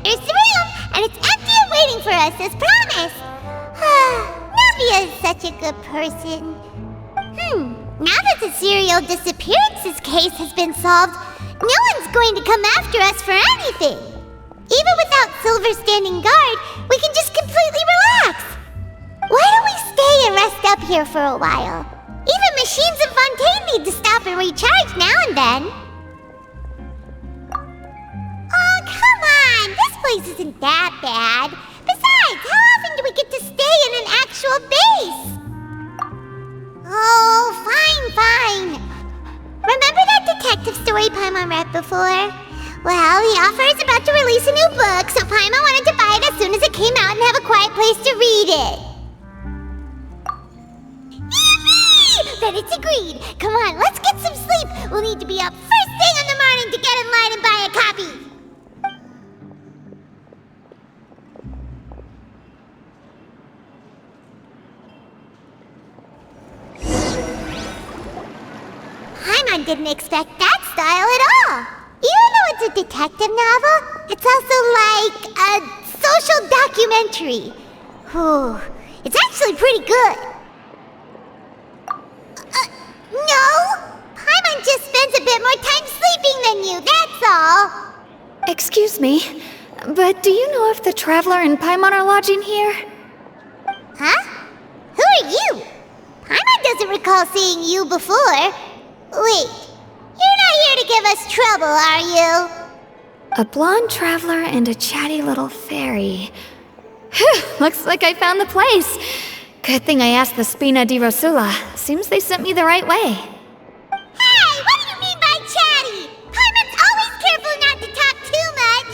Here's the room, and it's empty and waiting for us, as promised. Navia is such a good person. Now that the serial disappearances case has been solved, no one's going to come after us for anything. Even without Silver standing guard, we can just completely relax. Why don't we stay and rest up here for a while? Even machines in Fontaine need to stop and recharge now and then. Oh, come on! This place isn't that bad. Besides, how often do we get to stay in an actual base? Oh, fine. Remember that detective story Paimon read before? Well, the author is about to release a new book, so Paimon wanted to buy it as soon as it came out and have a quiet place to read it. Yippee! Then it's agreed. Come on, let's get some sleep. We'll need to be up first thing in the morning to get in line and buy a copy. Paimon didn't expect that style at all. Even though it's a detective novel, it's also like a social documentary. It's actually pretty good. No! Paimon just spends a bit more time sleeping than you, that's all. Excuse me, but do you know if the Traveler and Paimon are lodging here? Huh? Who are you? Paimon doesn't recall seeing you before. Wait, you're not here to give us trouble, are you? A blonde traveler and a chatty little fairy. Whew, looks like I found the place. Good thing I asked the Spina di Rosula. Seems they sent me the right way. Hey, what do you mean by chatty? Paimon's always careful not to talk too much.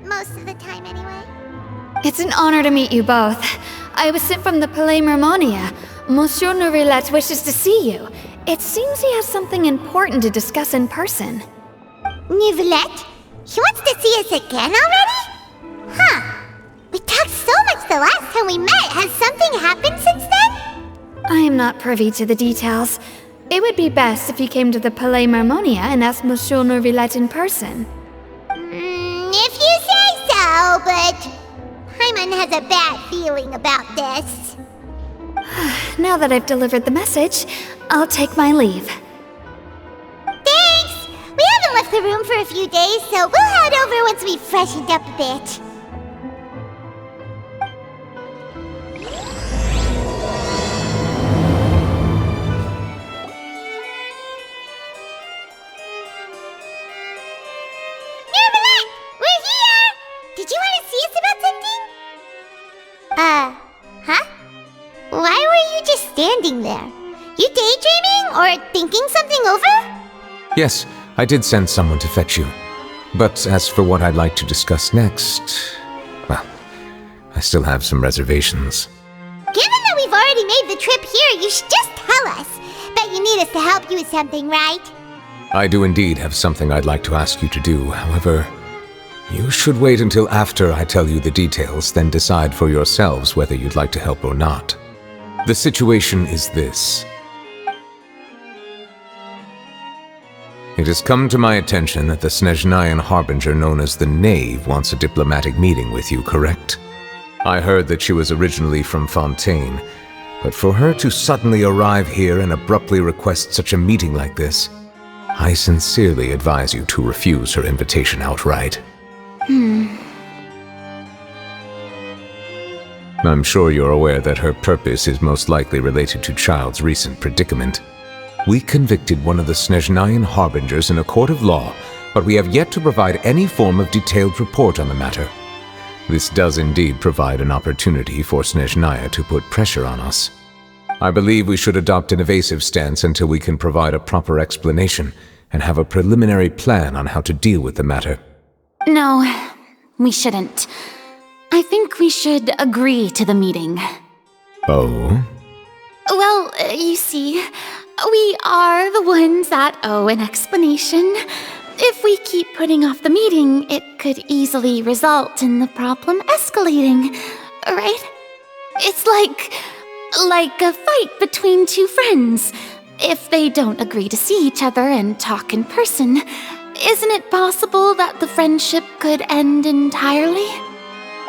Most of the time, anyway. It's an honor to meet you both. I was sent from the Palais Mermonia. Monsieur Nourillet wishes to see you. It seems he has something important to discuss in person. Nourillet? He wants to see us again already? Huh. We talked so much the last time we met. Has something happened since then? I am not privy to the details. It would be best if you came to the Palais Mermonia and asked Monsieur Nourillet in person. If you say so, but Paimon has a bad feeling about this. Now that I've delivered the message, I'll take my leave. Thanks! We haven't left the room for a few days, so we'll head over once we've freshened up a bit. Nourillet! We're here! Did you want to see us about something? Huh? Why were you just standing there? You daydreaming or thinking something over? Yes, I did send someone to fetch you. But as for what I'd like to discuss next, well, I still have some reservations. Given that we've already made the trip here, you should just tell us. Bet you need us to help you with something, right? I do indeed have something I'd like to ask you to do. However, you should wait until after I tell you the details, then decide for yourselves whether you'd like to help or not. The situation is this. It has come to my attention that the Snezhnayan Harbinger known as the Knave wants a diplomatic meeting with you, correct? I heard that she was originally from Fontaine, but for her to suddenly arrive here and abruptly request such a meeting like this, I sincerely advise you to refuse her invitation outright. I'm sure you're aware that her purpose is most likely related to Child's recent predicament. We convicted one of the Snezhnayan Harbingers in a court of law, but we have yet to provide any form of detailed report on the matter. This does indeed provide an opportunity for Snezhnaya to put pressure on us. I believe we should adopt an evasive stance until we can provide a proper explanation and have a preliminary plan on how to deal with the matter. No, we shouldn't. I think we should agree to the meeting. Oh? Well, you see, we are the ones that owe an explanation. If we keep putting off the meeting, it could easily result in the problem escalating, right? It's like a fight between two friends. If they don't agree to see each other and talk in person, isn't it possible that the friendship could end entirely?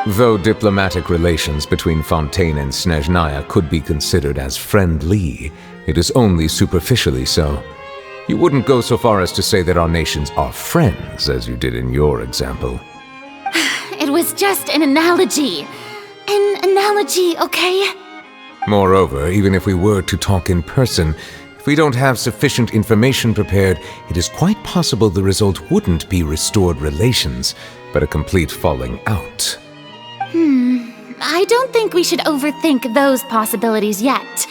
Though diplomatic relations between Fontaine and Snezhnaya could be considered as friendly, it is only superficially so. You wouldn't go so far as to say that our nations are friends, as you did in your example. It was just an analogy. An analogy, okay? Moreover, even if we were to talk in person, if we don't have sufficient information prepared, it is quite possible the result wouldn't be restored relations, but a complete falling out. I don't think we should overthink those possibilities yet.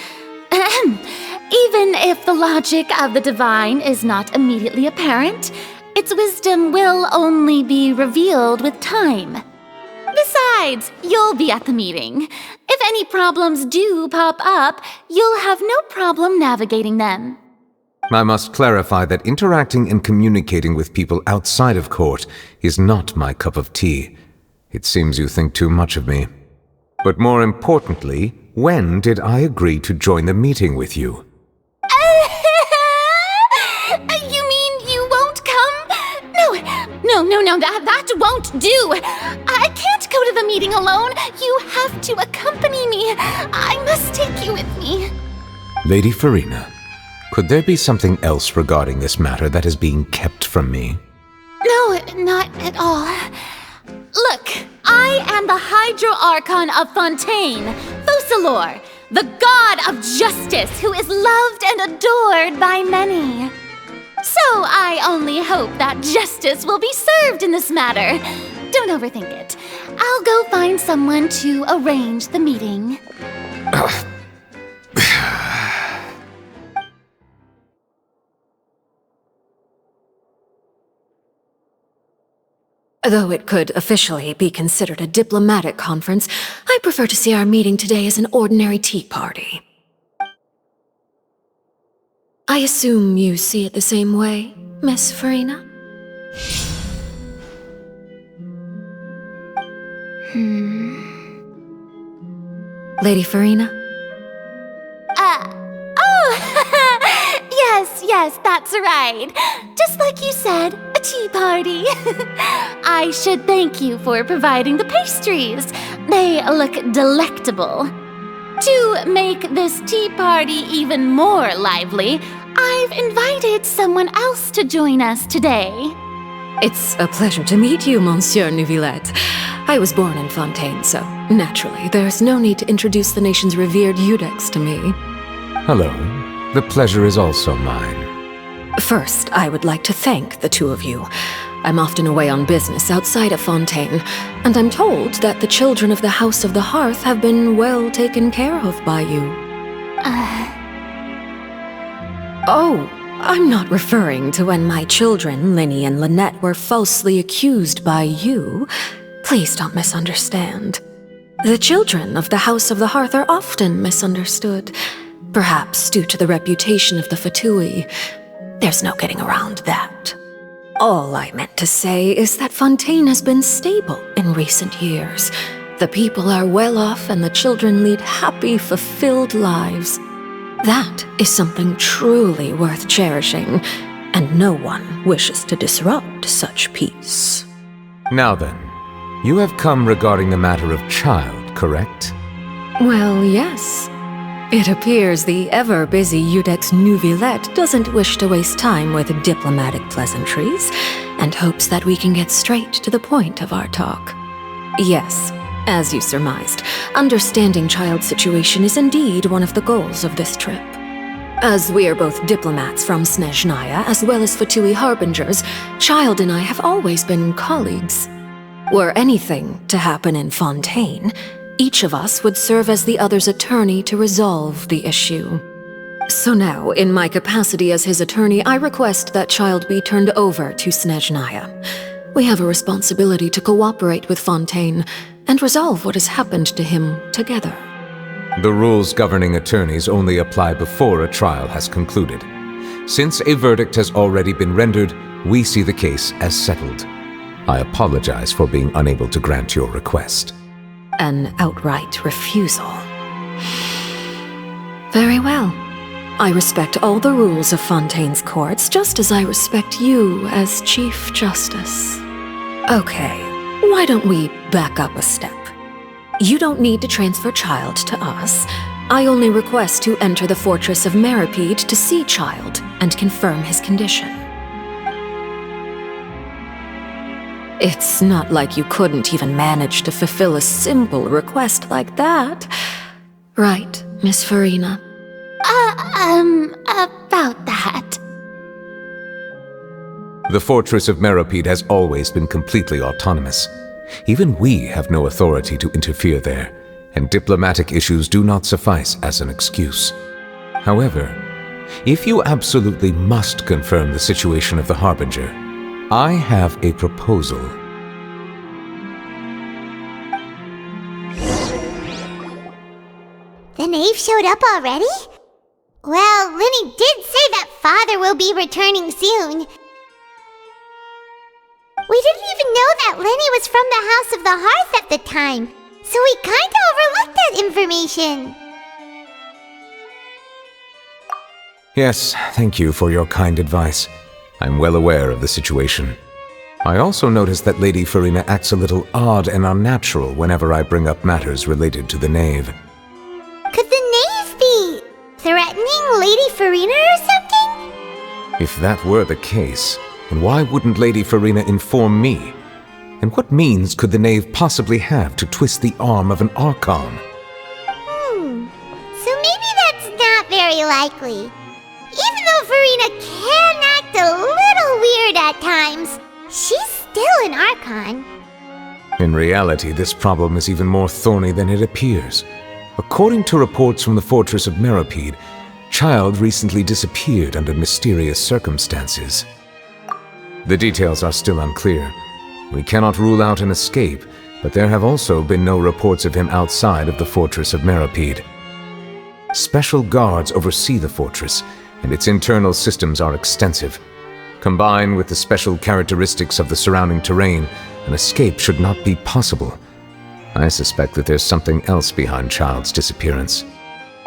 Even if the logic of the divine is not immediately apparent, its wisdom will only be revealed with time. Besides, you'll be at the meeting. If any problems do pop up, you'll have no problem navigating them. I must clarify that interacting and communicating with people outside of court is not my cup of tea. It seems you think too much of me. But more importantly, when did I agree to join the meeting with you? You mean you won't come? No, that won't do. I can't go to the meeting alone. You have to accompany me. I must take you with me. Lady Furina, could there be something else regarding this matter that is being kept from me? No, not at all. Look, I am the Hydro-Archon of Fontaine, Focalor, the god of justice who is loved and adored by many. So I only hope that justice will be served in this matter. Don't overthink it. I'll go find someone to arrange the meeting. Though it could officially be considered a diplomatic conference, I prefer to see our meeting today as an ordinary tea party. I assume you see it the same way, Miss Furina? Lady Furina? Yes, that's right. Just like you said, a tea party. I should thank you for providing the pastries. They look delectable. To make this tea party even more lively, I've invited someone else to join us today. It's a pleasure to meet you, Monsieur Neuvillette. I was born in Fontaine, so naturally, there's no need to introduce the nation's revered Eudex to me. Hello. The pleasure is also mine. First, I would like to thank the two of you. I'm often away on business outside of Fontaine, and I'm told that the children of the House of the Hearth have been well taken care of by you. Oh, I'm not referring to when my children, Linny and Lynette, were falsely accused by you. Please don't misunderstand. The children of the House of the Hearth are often misunderstood, perhaps due to the reputation of the Fatui. There's no getting around that. All I meant to say is that Fontaine has been stable in recent years. The people are well off and the children lead happy, fulfilled lives. That is something truly worth cherishing, and no one wishes to disrupt such peace. Now then, you have come regarding the matter of child, correct? Well, yes. It appears the ever-busy Eudex Neuvillette doesn't wish to waste time with diplomatic pleasantries, and hopes that we can get straight to the point of our talk. Yes, as you surmised, understanding child's situation is indeed one of the goals of this trip. As we are both diplomats from Snezhnaya as well as Fatui harbingers, Child and I have always been colleagues. Were anything to happen in Fontaine, each of us would serve as the other's attorney to resolve the issue. So now, in my capacity as his attorney, I request that Child be turned over to Snezhnaya. We have a responsibility to cooperate with Fontaine and resolve what has happened to him together. The rules governing attorneys only apply before a trial has concluded. Since a verdict has already been rendered, we see the case as settled. I apologize for being unable to grant your request. An outright refusal. Very well. I respect all the rules of Fontaine's courts, just as I respect you as Chief Justice. Okay, why don't we back up a step? You don't need to transfer Child to us. I only request to enter the Fortress of Meripede to see Child and confirm his condition. It's not like you couldn't even manage to fulfill a simple request like that. Right, Miss Furina? About that. The Fortress of Meripede has always been completely autonomous. Even we have no authority to interfere there, and diplomatic issues do not suffice as an excuse. However, if you absolutely must confirm the situation of the Harbinger, I have a proposal. The knave showed up already? Well, Lenny did say that Father will be returning soon. We didn't even know that Lenny was from the House of the Hearth at the time, so we kinda overlooked that information. Yes, thank you for your kind advice. I'm well aware of the situation. I also noticed that Lady Furina acts a little odd and unnatural whenever I bring up matters related to the knave. Could the knave be threatening Lady Furina or something? If that were the case, then why wouldn't Lady Furina inform me? And what means could the knave possibly have to twist the arm of an Archon? So maybe that's not very likely. Even though Furina can act a little weird at times, she's still an Archon. In reality, this problem is even more thorny than it appears. According to reports from the Fortress of Meripede, Child recently disappeared under mysterious circumstances. The details are still unclear. We cannot rule out an escape, but there have also been no reports of him outside of the Fortress of Meripede. Special guards oversee the fortress, and its internal systems are extensive. Combined with the special characteristics of the surrounding terrain, an escape should not be possible. I suspect that there's something else behind Child's disappearance.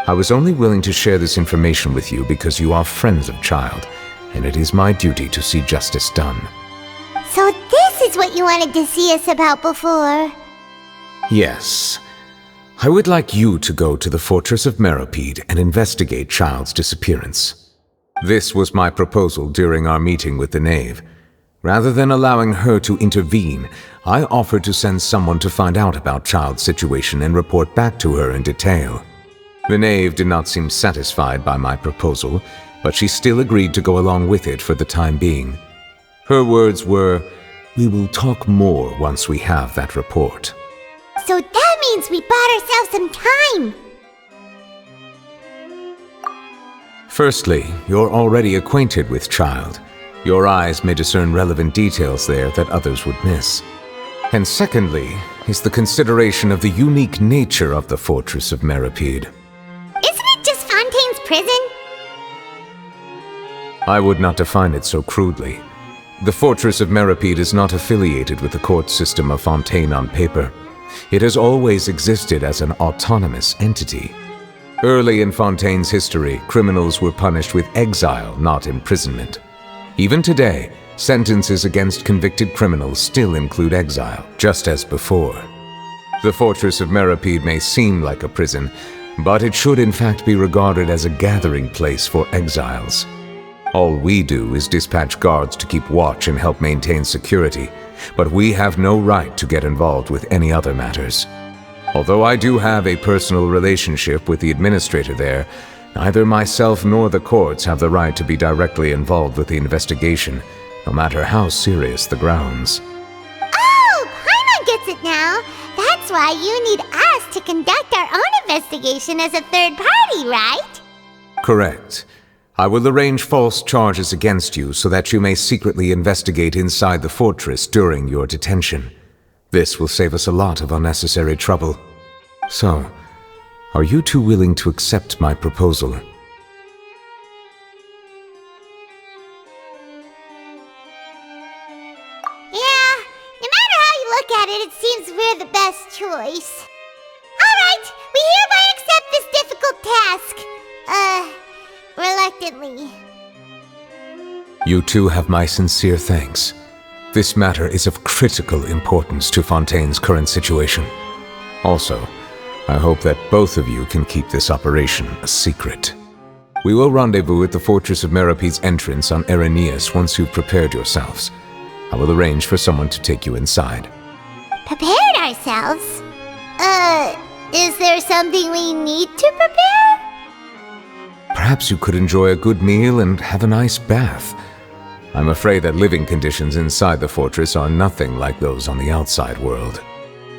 I was only willing to share this information with you because you are friends of Child, and it is my duty to see justice done. So this is what you wanted to see us about before. Yes. I would like you to go to the Fortress of Meripede and investigate Child's disappearance. This was my proposal during our meeting with the knave. Rather than allowing her to intervene, I offered to send someone to find out about Child's situation and report back to her in detail. The knave did not seem satisfied by my proposal, but she still agreed to go along with it for the time being. Her words were, "We will talk more once we have that report." So that means we bought ourselves some time. Firstly, you're already acquainted with Child. Your eyes may discern relevant details there that others would miss. And secondly, is the consideration of the unique nature of the Fortress of Meripede. Isn't it just Fontaine's prison? I would not define it so crudely. The Fortress of Meripede is not affiliated with the court system of Fontaine on paper. It has always existed as an autonomous entity. Early in Fontaine's history, criminals were punished with exile, not imprisonment. Even today, sentences against convicted criminals still include exile, just as before. The Fortress of Meripede may seem like a prison, but it should in fact be regarded as a gathering place for exiles. All we do is dispatch guards to keep watch and help maintain security, but we have no right to get involved with any other matters. Although I do have a personal relationship with the administrator there, neither myself nor the courts have the right to be directly involved with the investigation, no matter how serious the grounds. Oh, Paimon gets it now. That's why you need us to conduct our own investigation as a third party, right? Correct. I will arrange false charges against you so that you may secretly investigate inside the fortress during your detention. This will save us a lot of unnecessary trouble. So, are you two willing to accept my proposal? Yeah, no matter how you look at it, it seems we're the best choice. Alright, we hereby accept this difficult task. reluctantly. You too have my sincere thanks. This matter is of critical importance to Fontaine's current situation. Also, I hope that both of you can keep this operation a secret. We will rendezvous at the Fortress of Meropede's entrance on Erenius once you've prepared yourselves. I will arrange for someone to take you inside. Prepared ourselves? Is there something we need to prepare? Perhaps you could enjoy a good meal and have a nice bath. I'm afraid that living conditions inside the fortress are nothing like those on the outside world.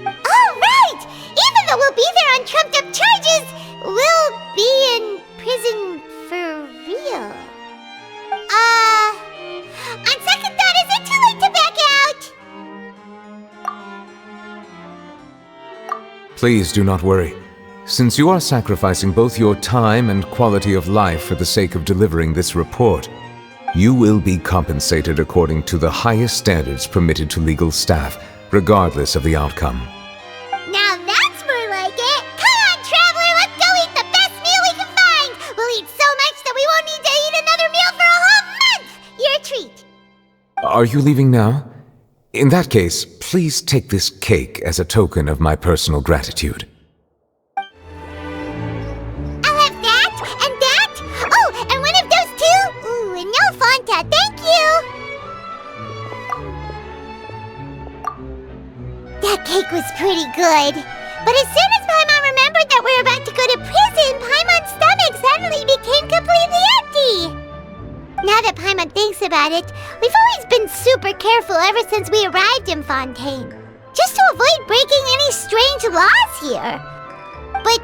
Oh, right! Even though we'll be there on trumped-up charges, we'll be in prison for real. On second thought, is it too late to back out? Please do not worry. Since you are sacrificing both your time and quality of life for the sake of delivering this report, you will be compensated according to the highest standards permitted to legal staff, regardless of the outcome. Now that's more like it! Come on, Traveler, let's go eat the best meal we can find! We'll eat so much that we won't need to eat another meal for a whole month! You're a treat! Are you leaving now? In that case, please take this cake as a token of my personal gratitude. I'll have that, and that! Oh, and one of those two! Ooh, and no Fanta, thank you! That cake was pretty good. But as soon as Paimon remembered that we were about to go to prison, Paimon's stomach suddenly became completely empty! Now that Paimon thinks about it, we've always been super careful ever since we arrived in Fontaine, just to avoid breaking any strange laws here. But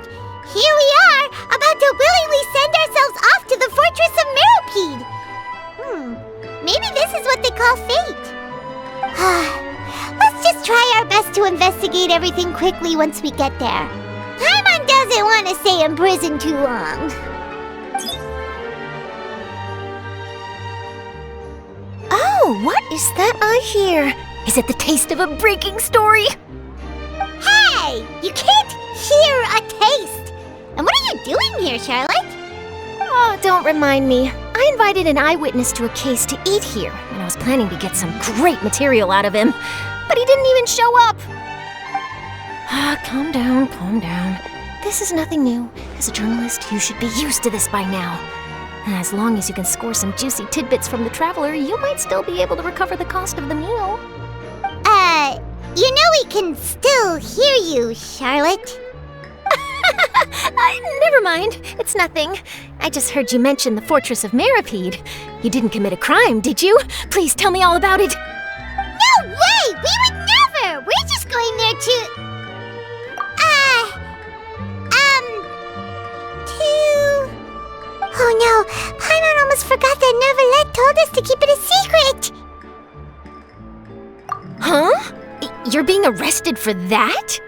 here we are, about to willingly send ourselves off to the Fortress of Meropede. Maybe this is what they call fate. Let's just try our best to investigate everything quickly once we get there. Paimon doesn't want to stay in prison too long. Oh, what is that I hear? Is it the taste of a breaking story? Hey! You can't hear a taste! And what are you doing here, Charlotte? Oh, don't remind me. I invited an eyewitness to a case to eat here, and I was planning to get some great material out of him. But he didn't even show up. Calm down, calm down. This is nothing new. As a journalist, you should be used to this by now. As long as you can score some juicy tidbits from the Traveler, you might still be able to recover the cost of the meal. You know we can still hear you, Charlotte. Never mind. It's nothing. I just heard you mention the Fortress of Meropede. You didn't commit a crime, did you? Please tell me all about it. No way! We would never! We're just going there to... Oh no, Paimon almost forgot that Neuvillette told us to keep it a secret! Huh? You're being arrested for that?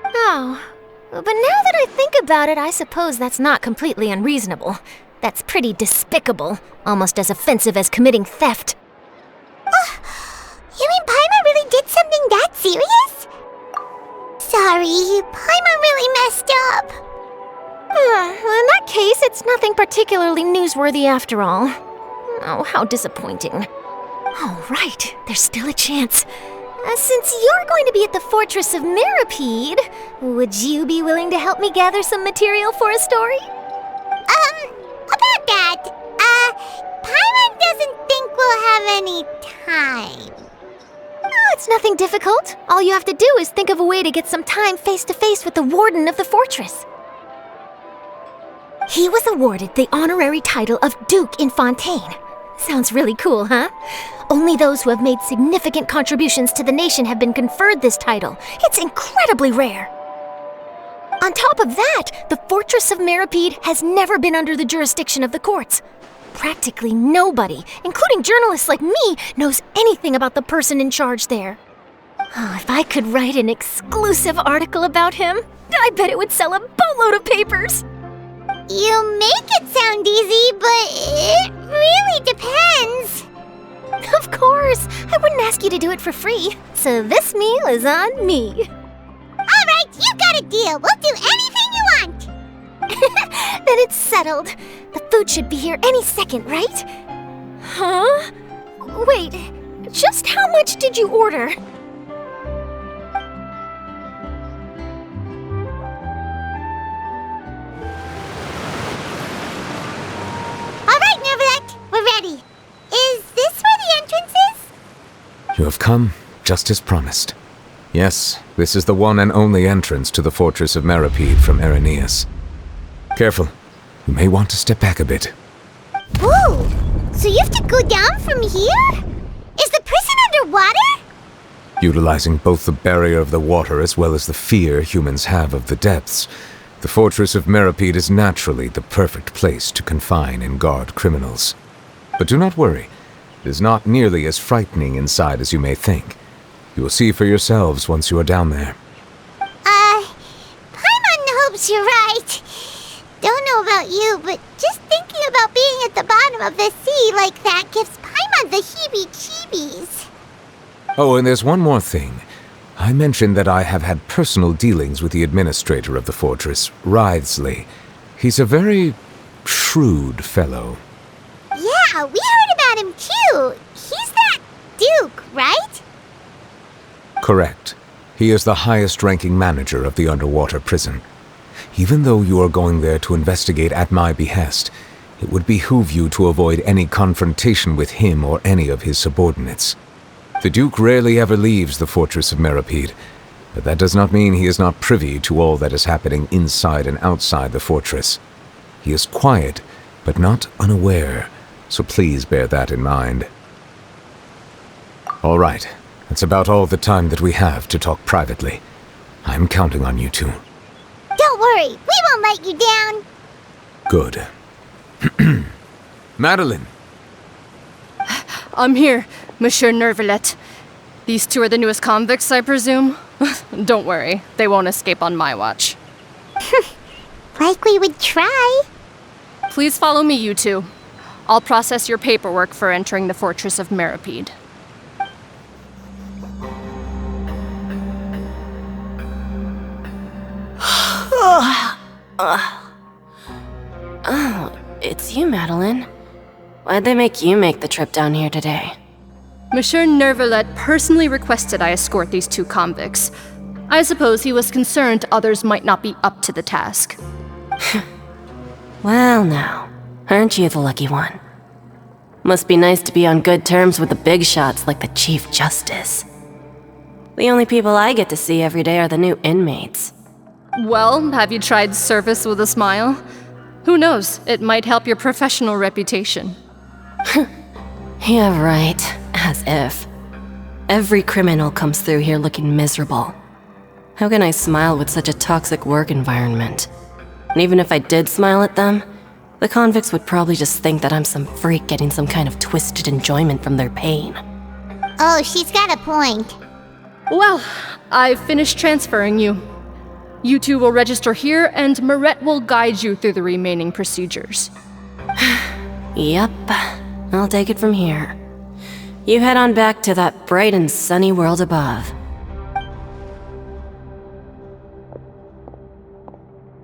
Oh, but now that I think about it, I suppose that's not completely unreasonable. That's pretty despicable, almost as offensive as committing theft. You mean Paimon really did something that serious? Sorry, Paimon really messed up. Well, in that case, it's nothing particularly newsworthy after all. Oh, how disappointing. Oh, right, there's still a chance. Since you're going to be at the Fortress of Meropede, would you be willing to help me gather some material for a story? About that, Paimon doesn't think we'll have any time. Oh, it's nothing difficult. All you have to do is think of a way to get some time face-to-face with the warden of the fortress. He was awarded the honorary title of Duke in Fontaine. Sounds really cool, huh? Only those who have made significant contributions to the nation have been conferred this title. It's incredibly rare. On top of that, the Fortress of Meropede has never been under the jurisdiction of the courts. Practically nobody, including journalists like me, knows anything about the person in charge there. Oh, if I could write an exclusive article about him, I bet it would sell a boatload of papers. You make it sound easy, but it really depends. Of course, I wouldn't ask you to do it for free, so this meal is on me. All right, you got a deal. We'll do anything you want. Then it's settled. The food should be here any second, right? Huh? Wait, just how much did you order? Alright, Nervalek, we're ready. Is this where the entrance is? You have come just as promised. Yes, this is the one and only entrance to the fortress of Meripede from Araneus. Careful, you may want to step back a bit. Whoa! So you have to go down from here? Is the prison underwater? Utilizing both the barrier of the water as well as the fear humans have of the depths, the fortress of Meripede is naturally the perfect place to confine and guard criminals. But do not worry, it is not nearly as frightening inside as you may think. You will see for yourselves once you are down there. Paimon hopes you're right. Don't know about you, but just thinking about being at the bottom of the sea like that gives Paimon the heebie-jeebies. Oh, and there's one more thing. I mentioned that I have had personal dealings with the administrator of the fortress, Writhsley. He's a very shrewd fellow. Yeah, we heard about him too. He's that Duke, right? Correct. He is the highest-ranking manager of the underwater prison. Even though you are going there to investigate at my behest, it would behoove you to avoid any confrontation with him or any of his subordinates. The Duke rarely ever leaves the fortress of Meripede, but that does not mean he is not privy to all that is happening inside and outside the fortress. He is quiet, but not unaware, so please bear that in mind. All right, that's about all the time that we have to talk privately. I'm counting on you two. Don't worry, we won't let you down. Good. Madeline! I'm here, Monsieur Nervalet. These two are the newest convicts, I presume? Don't worry, they won't escape on my watch. Like we would try. Please follow me, you two. I'll process your paperwork for entering the fortress of Meripede. Oh, it's you, Madeline. Why'd they make you make the trip down here today? Monsieur Nervalet personally requested I escort these two convicts. I suppose he was concerned others might not be up to the task. Well now, aren't you the lucky one? Must be nice to be on good terms with the big shots like the Chief Justice. The only people I get to see every day are the new inmates. Well, have you tried service with a smile? Who knows, it might help your professional reputation. Yeah, right. As if. Every criminal comes through here looking miserable. How can I smile with such a toxic work environment? And even if I did smile at them, the convicts would probably just think that I'm some freak getting some kind of twisted enjoyment from their pain. Oh, she's got a point. Well, I've finished transferring you. You two will register here, and Maret will guide you through the remaining procedures. Yep, I'll take it from here. You head on back to that bright and sunny world above.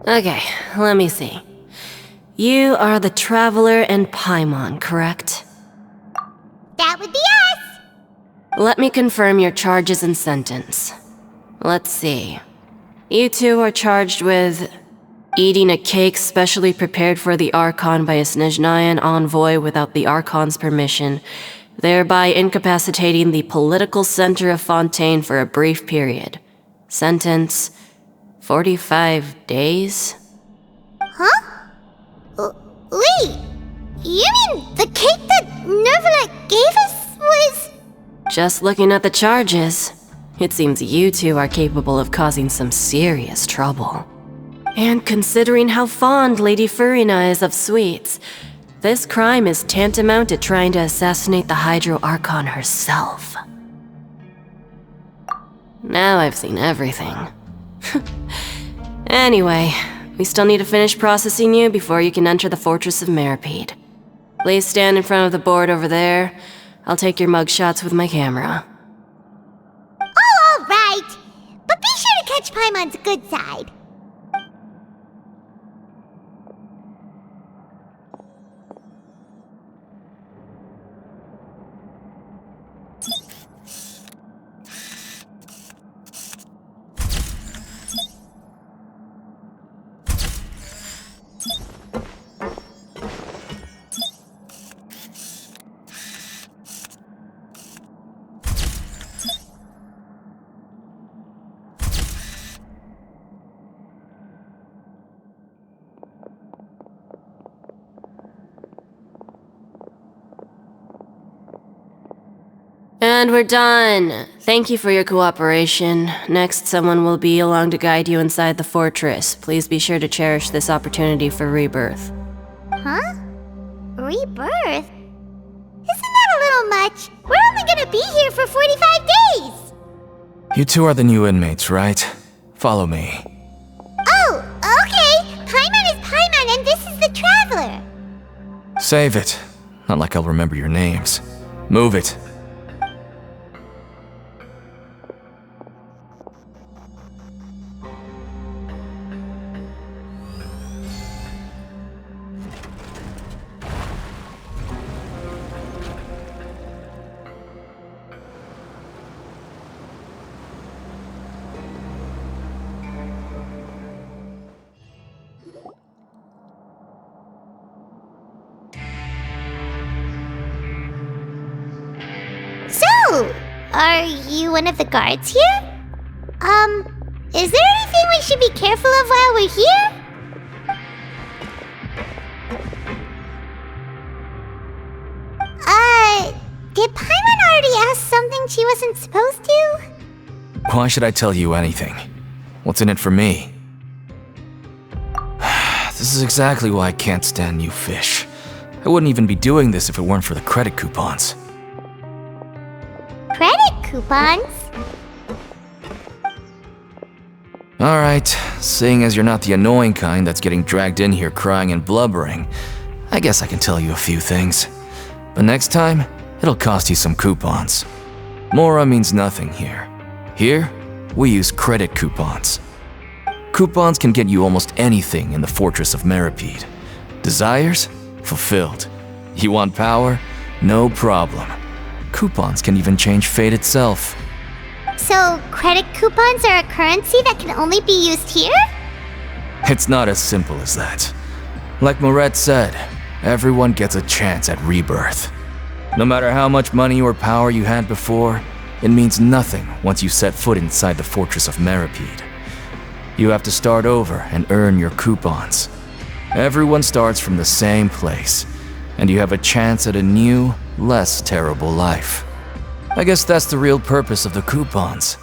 Okay, let me see. You are the Traveler and Paimon, correct? That would be us. Let me confirm your charges and sentence. Let's see. You two are charged with eating a cake specially prepared for the Archon by a Snezhnayan envoy without the Archon's permission, thereby incapacitating the political center of Fontaine for a brief period. Sentence: 45 days? Huh? Wait, you mean the cake that Nervalet gave us was... Just looking at the charges, it seems you two are capable of causing some serious trouble. And considering how fond Lady Furina is of sweets, this crime is tantamount to trying to assassinate the Hydro Archon herself. Now I've seen everything. Anyway, we still need to finish processing you before you can enter the Fortress of Meripede. Please stand in front of the board over there. I'll take your mug shots with my camera. Oh, all right. But be sure to catch Paimon's good side. And we're done. Thank you for your cooperation. Next, someone will be along to guide you inside the fortress. Please be sure to cherish this opportunity for rebirth. Huh? Rebirth? Isn't that a little much? We're only gonna be here for 45 days! You two are the new inmates, right? Follow me. Oh, okay! Paimon is Paimon and this is the Traveler! Save it. Not like I'll remember your names. Move it. So, are you one of the guards here? Is there anything we should be careful of while we're here? Did Paimon already ask something she wasn't supposed to? Why should I tell you anything? What's in it for me? This is exactly why I can't stand new fish. I wouldn't even be doing this if it weren't for the credit coupons. Credit coupons? Alright, seeing as you're not the annoying kind that's getting dragged in here crying and blubbering, I guess I can tell you a few things. But next time, it'll cost you some coupons. Mora means nothing here. Here, we use credit coupons. Coupons can get you almost anything in the Fortress of Meripede. Desires? Fulfilled. You want power? No problem. Coupons can even change fate itself. So, credit coupons are a currency that can only be used here? It's not as simple as that. Like Moret said, everyone gets a chance at rebirth. No matter how much money or power you had before, it means nothing once you set foot inside the Fortress of Meripede. You have to start over and earn your coupons. Everyone starts from the same place, and you have a chance at a new, less terrible life. I guess that's the real purpose of the coupons.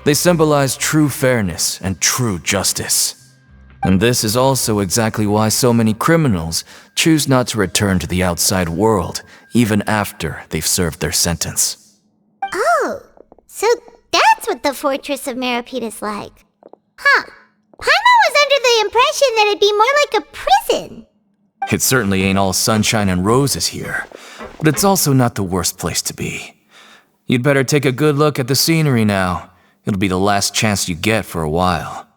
They symbolize true fairness and true justice. And this is also exactly why so many criminals choose not to return to the outside world, even after they've served their sentence. Oh, so that's what the Fortress of Meripede is like. Huh. Paimon was under the impression that it'd be more like a prison. It certainly ain't all sunshine and roses here, but it's also not the worst place to be. You'd better take a good look at the scenery now. It'll be the last chance you get for a while.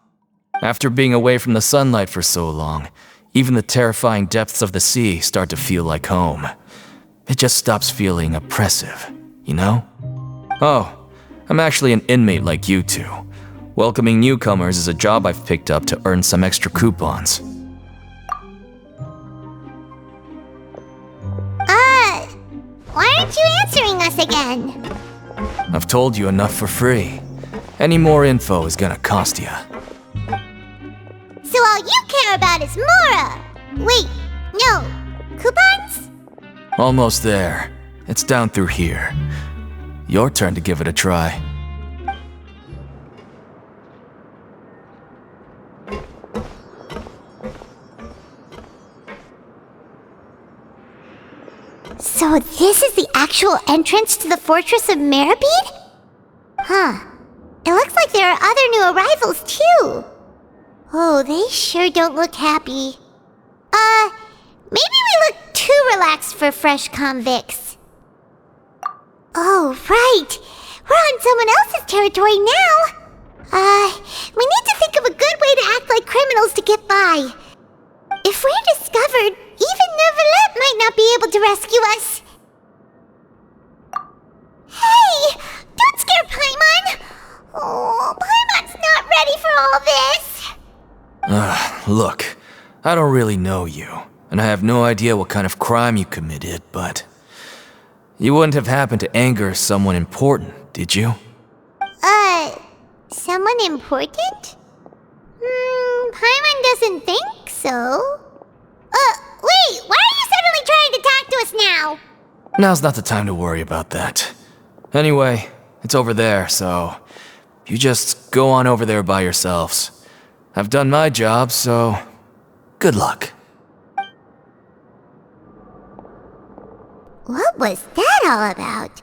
After being away from the sunlight for so long, even the terrifying depths of the sea start to feel like home. It just stops feeling oppressive, you know? Oh, I'm actually an inmate like you two. Welcoming newcomers is a job I've picked up to earn some extra coupons. Why aren't you answering us again? I've told you enough for free. Any more info is gonna cost you. So all you care about is Mora! Wait, no. Coupons? Almost there. It's down through here. Your turn to give it a try. So this is the actual entrance to the Fortress of Meripede? Huh. It looks like there are other new arrivals too. Oh, they sure don't look happy. Maybe we look too relaxed for fresh convicts. Oh, right. We're on someone else's territory now. We need to think of a good way to act like criminals to get by. If we're discovered, even Neuvillette might not be able to rescue us. Hey! Don't scare Paimon! Oh, Paimon's not ready for all this! Look, I don't really know you, and I have no idea what kind of crime you committed, but... You wouldn't have happened to anger someone important, did you? Someone important? Paimon doesn't think so. Wait, why are you suddenly trying to talk to us now? Now's not the time to worry about that. Anyway, it's over there, so you just go on over there by yourselves. I've done my job, so good luck. What was that all about?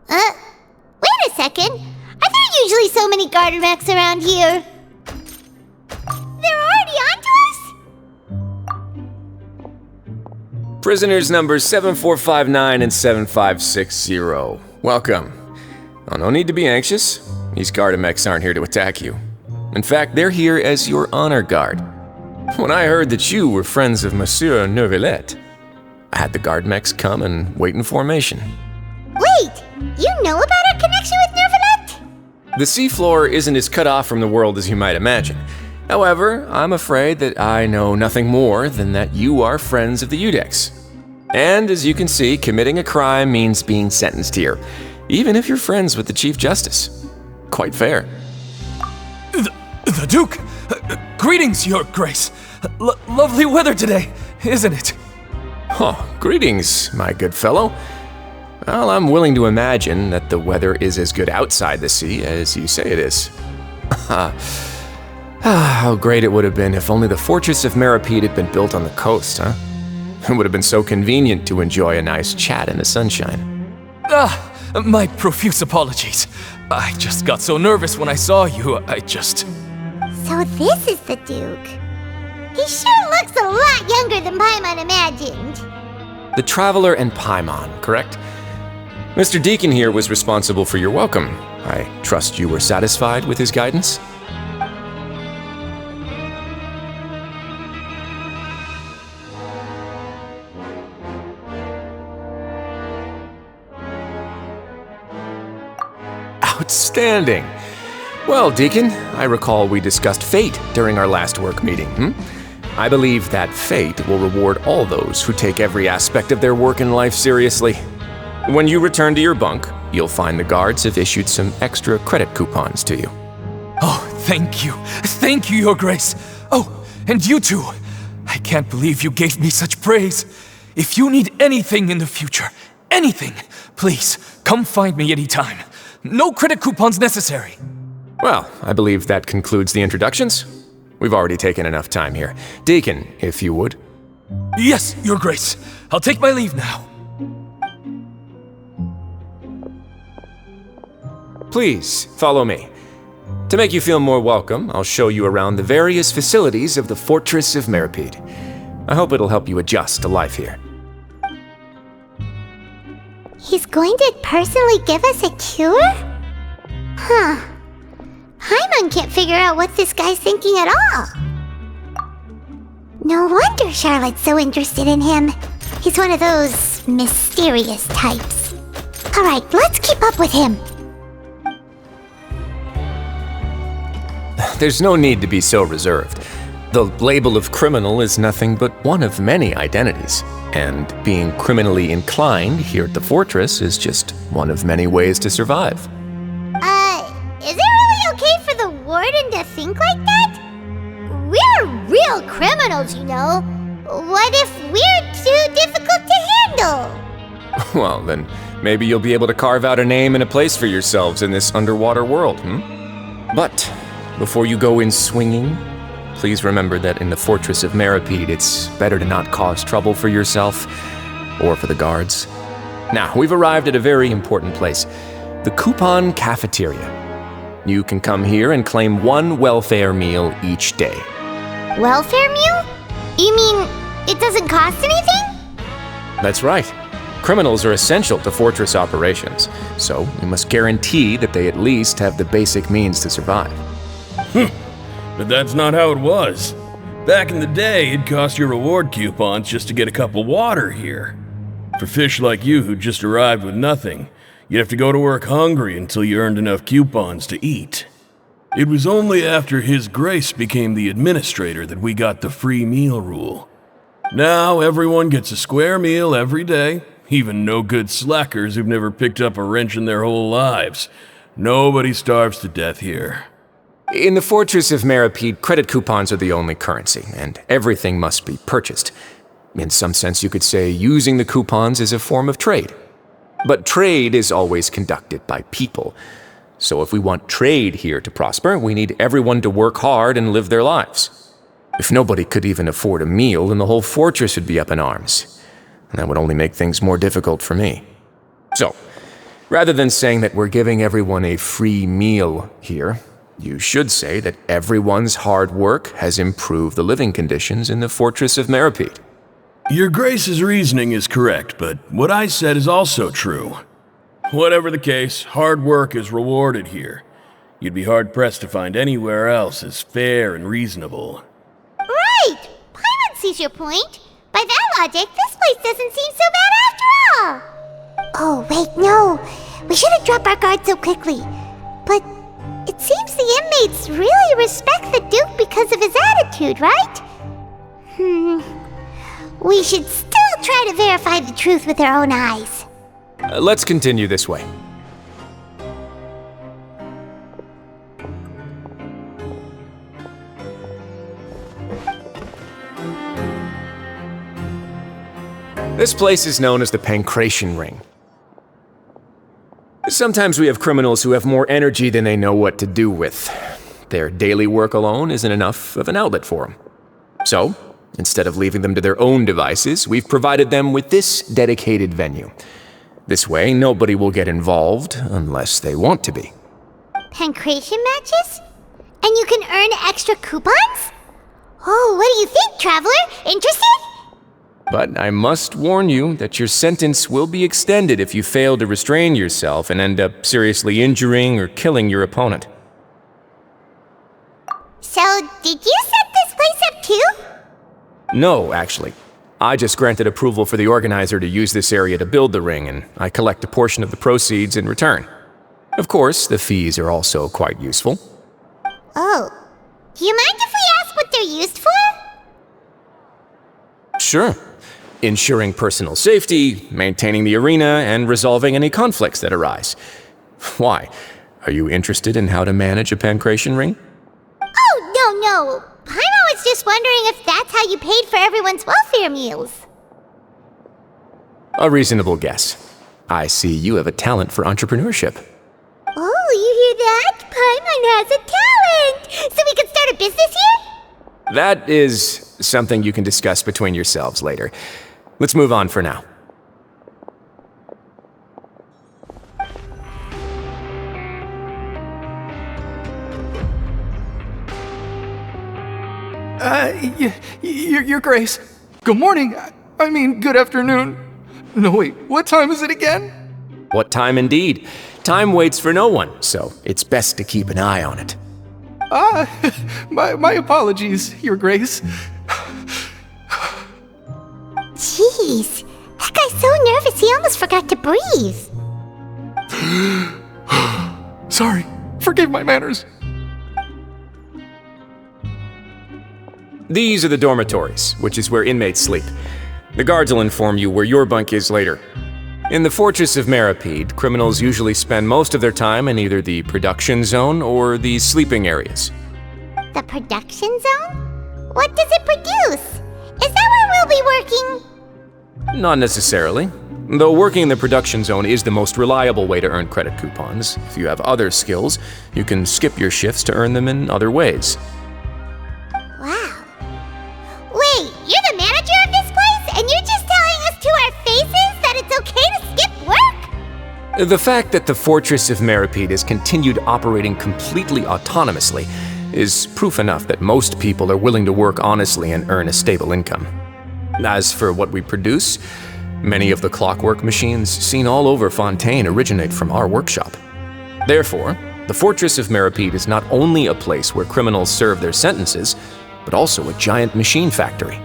Wait a second. Are there usually so many garter mechs around here? They're already onto us? Prisoners numbers 7459 and 7560. Welcome. Oh, no need to be anxious. These garter mechs aren't here to attack you. In fact, they're here as your honor guard. When I heard that you were friends of Monsieur Neuvillette, I had the guard mechs come and wait in formation. Wait! You know about our connection with Neuvillette? The seafloor isn't as cut off from the world as you might imagine. However, I'm afraid that I know nothing more than that you are friends of the Udex. And as you can see, committing a crime means being sentenced here, even if you're friends with the Chief Justice. Quite fair. The Duke! Greetings, Your Grace! Lovely weather today, isn't it? Oh, greetings, my good fellow. Well, I'm willing to imagine that the weather is as good outside the sea as you say it is. How great it would have been if only the Fortress of Meripede had been built on the coast, huh? It would have been so convenient to enjoy a nice chat in the sunshine. My profuse apologies. I just got so nervous when I saw you, So this is the Duke. He sure looks a lot younger than Paimon imagined. The Traveler and Paimon, correct? Mr. Deacon here was responsible for your welcome. I trust you were satisfied with his guidance? Outstanding! Well, Deacon, I recall we discussed fate during our last work meeting, I believe that fate will reward all those who take every aspect of their work in life seriously. When you return to your bunk, you'll find the guards have issued some extra credit coupons to you. Oh, thank you. Thank you, Your Grace. Oh, and you too. I can't believe you gave me such praise. If you need anything in the future, anything, please, come find me anytime. No credit coupons necessary. Well, I believe that concludes the introductions. We've already taken enough time here. Deacon, if you would. Yes, Your Grace. I'll take my leave now. Please, follow me. To make you feel more welcome, I'll show you around the various facilities of the Fortress of Meripede. I hope it'll help you adjust to life here. He's going to personally give us a cure? Huh. Paimon can't figure out what this guy's thinking at all. No wonder Charlotte's so interested in him. He's one of those mysterious types. Alright, let's keep up with him. There's no need to be so reserved. The label of criminal is nothing but one of many identities. And being criminally inclined here at the Fortress is just one of many ways to survive. Is it really okay for the warden to think like that? We're real criminals, you know. What if we're too difficult to handle? Well, then maybe you'll be able to carve out a name and a place for yourselves in this underwater world, But before you go in swinging, please remember that in the Fortress of Meripede, it's better to not cause trouble for yourself or for the guards. Now, we've arrived at a very important place, the Coupon Cafeteria. You can come here and claim one welfare meal each day. Welfare meal? You mean it doesn't cost anything? That's right. Criminals are essential to Fortress operations, so we must guarantee that they at least have the basic means to survive. But that's not how it was. Back in the day, it cost your reward coupons just to get a cup of water here. For fish like you who just arrived with nothing, you'd have to go to work hungry until you earned enough coupons to eat. It was only after His Grace became the administrator that we got the free meal rule. Now everyone gets a square meal every day, even no-good slackers who've never picked up a wrench in their whole lives. Nobody starves to death here. In the Fortress of Meripede, credit coupons are the only currency, and everything must be purchased. In some sense, you could say using the coupons is a form of trade. But trade is always conducted by people. So if we want trade here to prosper, we need everyone to work hard and live their lives. If nobody could even afford a meal, then the whole fortress would be up in arms. And that would only make things more difficult for me. So, rather than saying that we're giving everyone a free meal here, you should say that everyone's hard work has improved the living conditions in the Fortress of Meripede. Your Grace's reasoning is correct, but what I said is also true. Whatever the case, hard work is rewarded here. You'd be hard-pressed to find anywhere else as fair and reasonable. Right! Paimon sees your point. By that logic, this place doesn't seem so bad after all. Oh, wait, no. We shouldn't drop our guard so quickly. But it seems the inmates really respect the Duke because of his attitude, right? We should still try to verify the truth with our own eyes. Let's continue this way. This place is known as the Pancration Ring. Sometimes we have criminals who have more energy than they know what to do with. Their daily work alone isn't enough of an outlet for them. So, instead of leaving them to their own devices, we've provided them with this dedicated venue. This way, nobody will get involved unless they want to be. Pancration matches? And you can earn extra coupons? Oh, what do you think, Traveler? Interested? But I must warn you that your sentence will be extended if you fail to restrain yourself and end up seriously injuring or killing your opponent. So, did you set this place up too? No, actually. I just granted approval for the organizer to use this area to build the ring, and I collect a portion of the proceeds in return. Of course, the fees are also quite useful. Oh. Do you mind if we ask what they're used for? Sure. Ensuring personal safety, maintaining the arena, and resolving any conflicts that arise. Why? Are you interested in how to manage a pancration ring? Oh, no. Paimon was just wondering if that's how you paid for everyone's welfare meals. A reasonable guess. I see you have a talent for entrepreneurship. Oh, you hear that? Paimon has a talent! So we can start a business here? That is something you can discuss between yourselves later. Let's move on for now. Your Grace. Good morning. I mean, good afternoon. No, wait, what time is it again? What time indeed? Time waits for no one, so it's best to keep an eye on it. My apologies, Your Grace. Jeez, that guy's so nervous he almost forgot to breathe. Sorry, forgive my manners. These are the dormitories, which is where inmates sleep. The guards will inform you where your bunk is later. In the Fortress of Meripede, criminals usually spend most of their time in either the production zone or the sleeping areas. The production zone? What does it produce? Is that where we'll be working? Not necessarily. Though working in the production zone is the most reliable way to earn credit coupons, if you have other skills, you can skip your shifts to earn them in other ways. Wow. Wait, you're the manager of this place, and you're just telling us to our faces that it's okay to skip work? The fact that the Fortress of Meripede has continued operating completely autonomously is proof enough that most people are willing to work honestly and earn a stable income. As for what we produce, many of the clockwork machines seen all over Fontaine originate from our workshop. Therefore, the Fortress of Meripede is not only a place where criminals serve their sentences, but also a giant machine factory.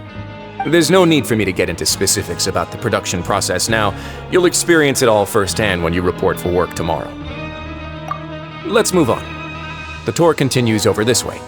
There's no need for me to get into specifics about the production process now. You'll experience it all firsthand when you report for work tomorrow. Let's move on. The tour continues over this way.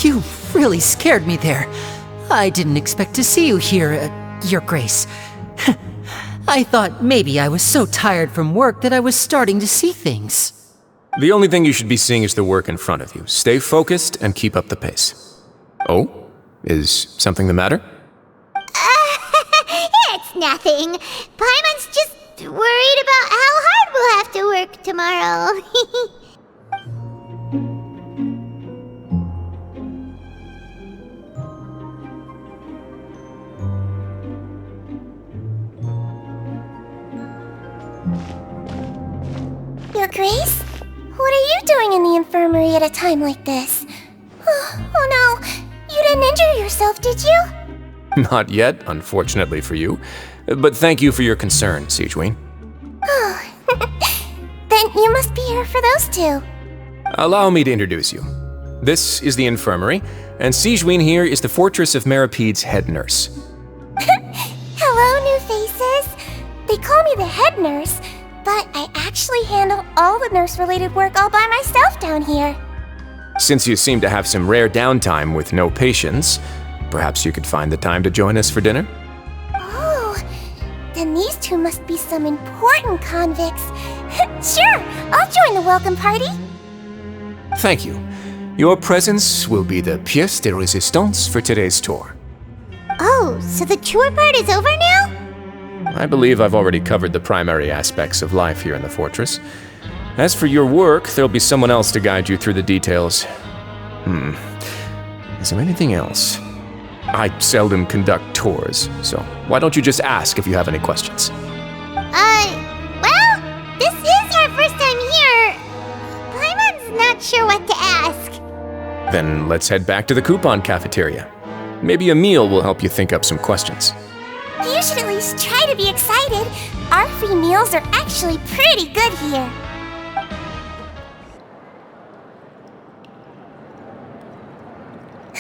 You really scared me there. I didn't expect to see you here, Your Grace. I thought maybe I was so tired from work that I was starting to see things. The only thing you should be seeing is the work in front of you. Stay focused and keep up the pace. Oh? Is something the matter? It's nothing. Paimon's just worried about how hard we'll have to work tomorrow. Your Grace? What are you doing in the infirmary at a time like this? Oh no, you didn't injure yourself, did you? Not yet, unfortunately for you. But thank you for your concern, Sigewinne. Oh, then you must be here for those two. Allow me to introduce you. This is the infirmary, and Sigewinne here is the Fortress of Meripede's head nurse. Hello, new faces. They call me the head nurse, but I actually handle all the nurse-related work all by myself down here. Since you seem to have some rare downtime with no patients, perhaps you could find the time to join us for dinner? Oh, then these two must be some important convicts. Sure, I'll join the welcome party. Thank you. Your presence will be the pièce de résistance for today's tour. Oh, so the tour part is over now? I believe I've already covered the primary aspects of life here in the fortress. As for your work, there'll be someone else to guide you through the details. Is there anything else? I seldom conduct tours, so why don't you just ask if you have any questions? Well, this is our first time here. Paimon's not sure what to ask. Then let's head back to the coupon cafeteria. Maybe a meal will help you think up some questions. You should at least try to be excited. Our free meals are actually pretty good here.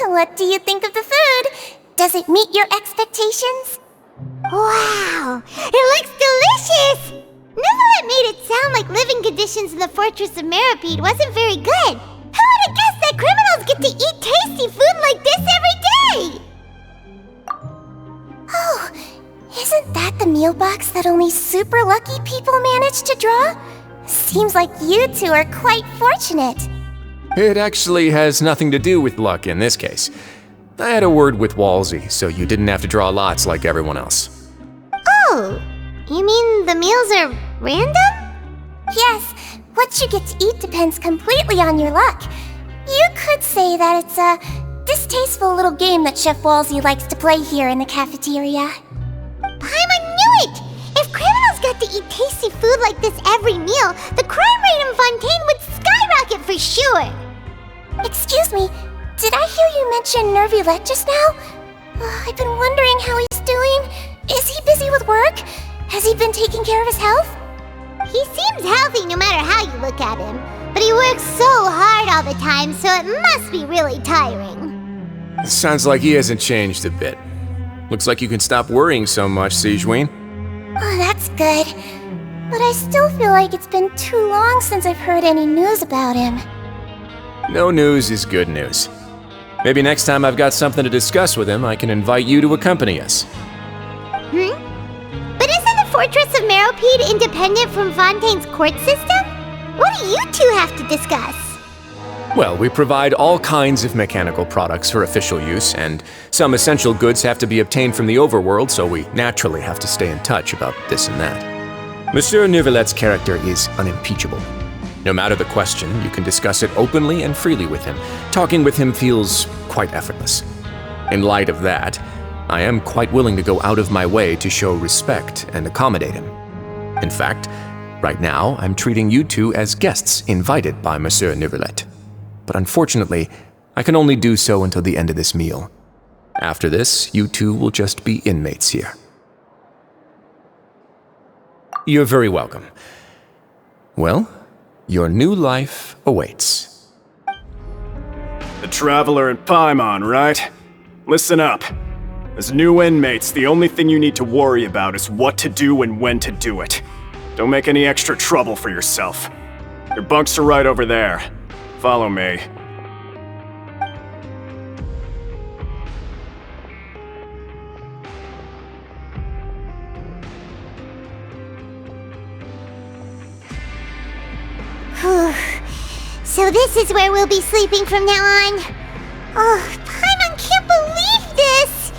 What do you think of the food? Does it meet your expectations? Wow, it looks delicious! Neverlet made it sound like living conditions in the Fortress of Meripede wasn't very good. Who would have guessed that criminals get to eat tasty food like this every day? Oh, isn't that the meal box that only super lucky people manage to draw? Seems like you two are quite fortunate. It actually has nothing to do with luck in this case. I had a word with Walsey, so you didn't have to draw lots like everyone else. Oh, you mean the meals are random? Yes, what you get to eat depends completely on your luck. You could say that it's a distasteful little game that Chef Walsey likes to play here in the cafeteria. Paimon knew it! If criminals got to eat tasty food like this every meal, the crime rate in Fontaine would skyrocket for sure! Excuse me, did I hear you mention Nervylette just now? I've been wondering how he's doing. Is he busy with work? Has he been taking care of his health? He seems healthy no matter how you look at him, but he works so hard all the time, so it must be really tiring. Sounds like he hasn't changed a bit. Looks like you can stop worrying so much, Sigewinne. Oh, that's good. But I still feel like it's been too long since I've heard any news about him. No news is good news. Maybe next time I've got something to discuss with him, I can invite you to accompany us. But isn't the Fortress of Meripede independent from Fontaine's court system? What do you two have to discuss? Well, we provide all kinds of mechanical products for official use, and some essential goods have to be obtained from the overworld, so we naturally have to stay in touch about this and that. Monsieur Nervylette's character is unimpeachable. No matter the question, you can discuss it openly and freely with him. Talking with him feels quite effortless. In light of that, I am quite willing to go out of my way to show respect and accommodate him. In fact, right now, I'm treating you two as guests invited by Monsieur Nervylette. But unfortunately, I can only do so until the end of this meal. After this, you two will just be inmates here. You're very welcome. Well, your new life awaits. The Traveler and Paimon, right? Listen up. As new inmates, the only thing you need to worry about is what to do and when to do it. Don't make any extra trouble for yourself. Your bunks are right over there. Follow me. So this is where we'll be sleeping from now on. Oh, Paimon can't believe this!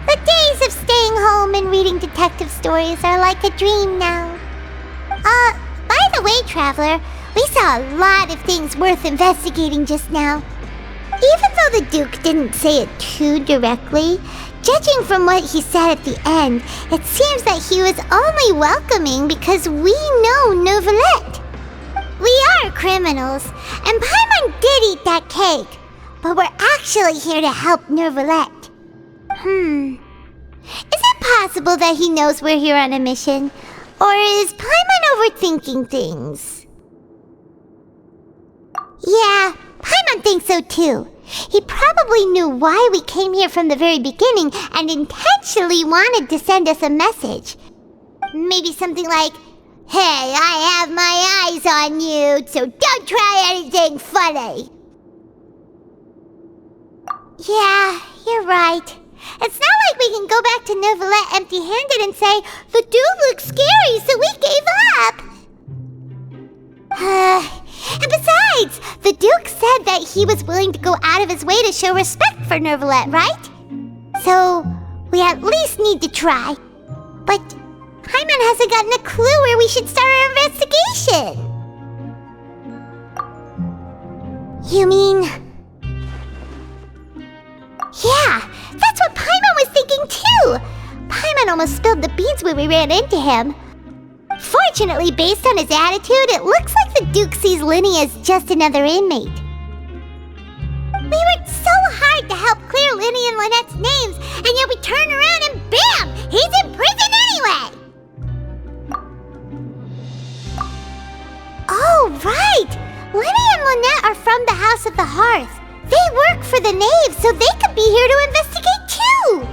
The days of staying home and reading detective stories are like a dream now. By the way, Traveler, we saw a lot of things worth investigating just now. Even though the Duke didn't say it too directly, judging from what he said at the end, it seems that he was only welcoming because we know Neuvillette. We are criminals, and Paimon did eat that cake, but we're actually here to help Neuvillette. Is it possible that he knows we're here on a mission? Or is Paimon overthinking things? Yeah, Paimon thinks so too. He probably knew why we came here from the very beginning and intentionally wanted to send us a message. Maybe something like, "Hey, I have my eyes on you, so don't try anything funny." Yeah, you're right. It's not like we can go back to Neuvillette empty-handed and say, "The dude looks scary, so we gave up." And besides, the Duke said that he was willing to go out of his way to show respect for Neuvillette, right? So, we at least need to try. But Paimon hasn't gotten a clue where we should start our investigation. You mean... Yeah, that's what Paimon was thinking too! Paimon almost spilled the beans when we ran into him. Fortunately, based on his attitude, it looks like the Duke sees Linny as just another inmate. We worked so hard to help clear Linny and Lynette's names, and yet we turn around and bam! He's in prison anyway! Oh, right! Linny and Lynette are from the House of the Hearth. They work for the Knave, so they could be here to investigate too!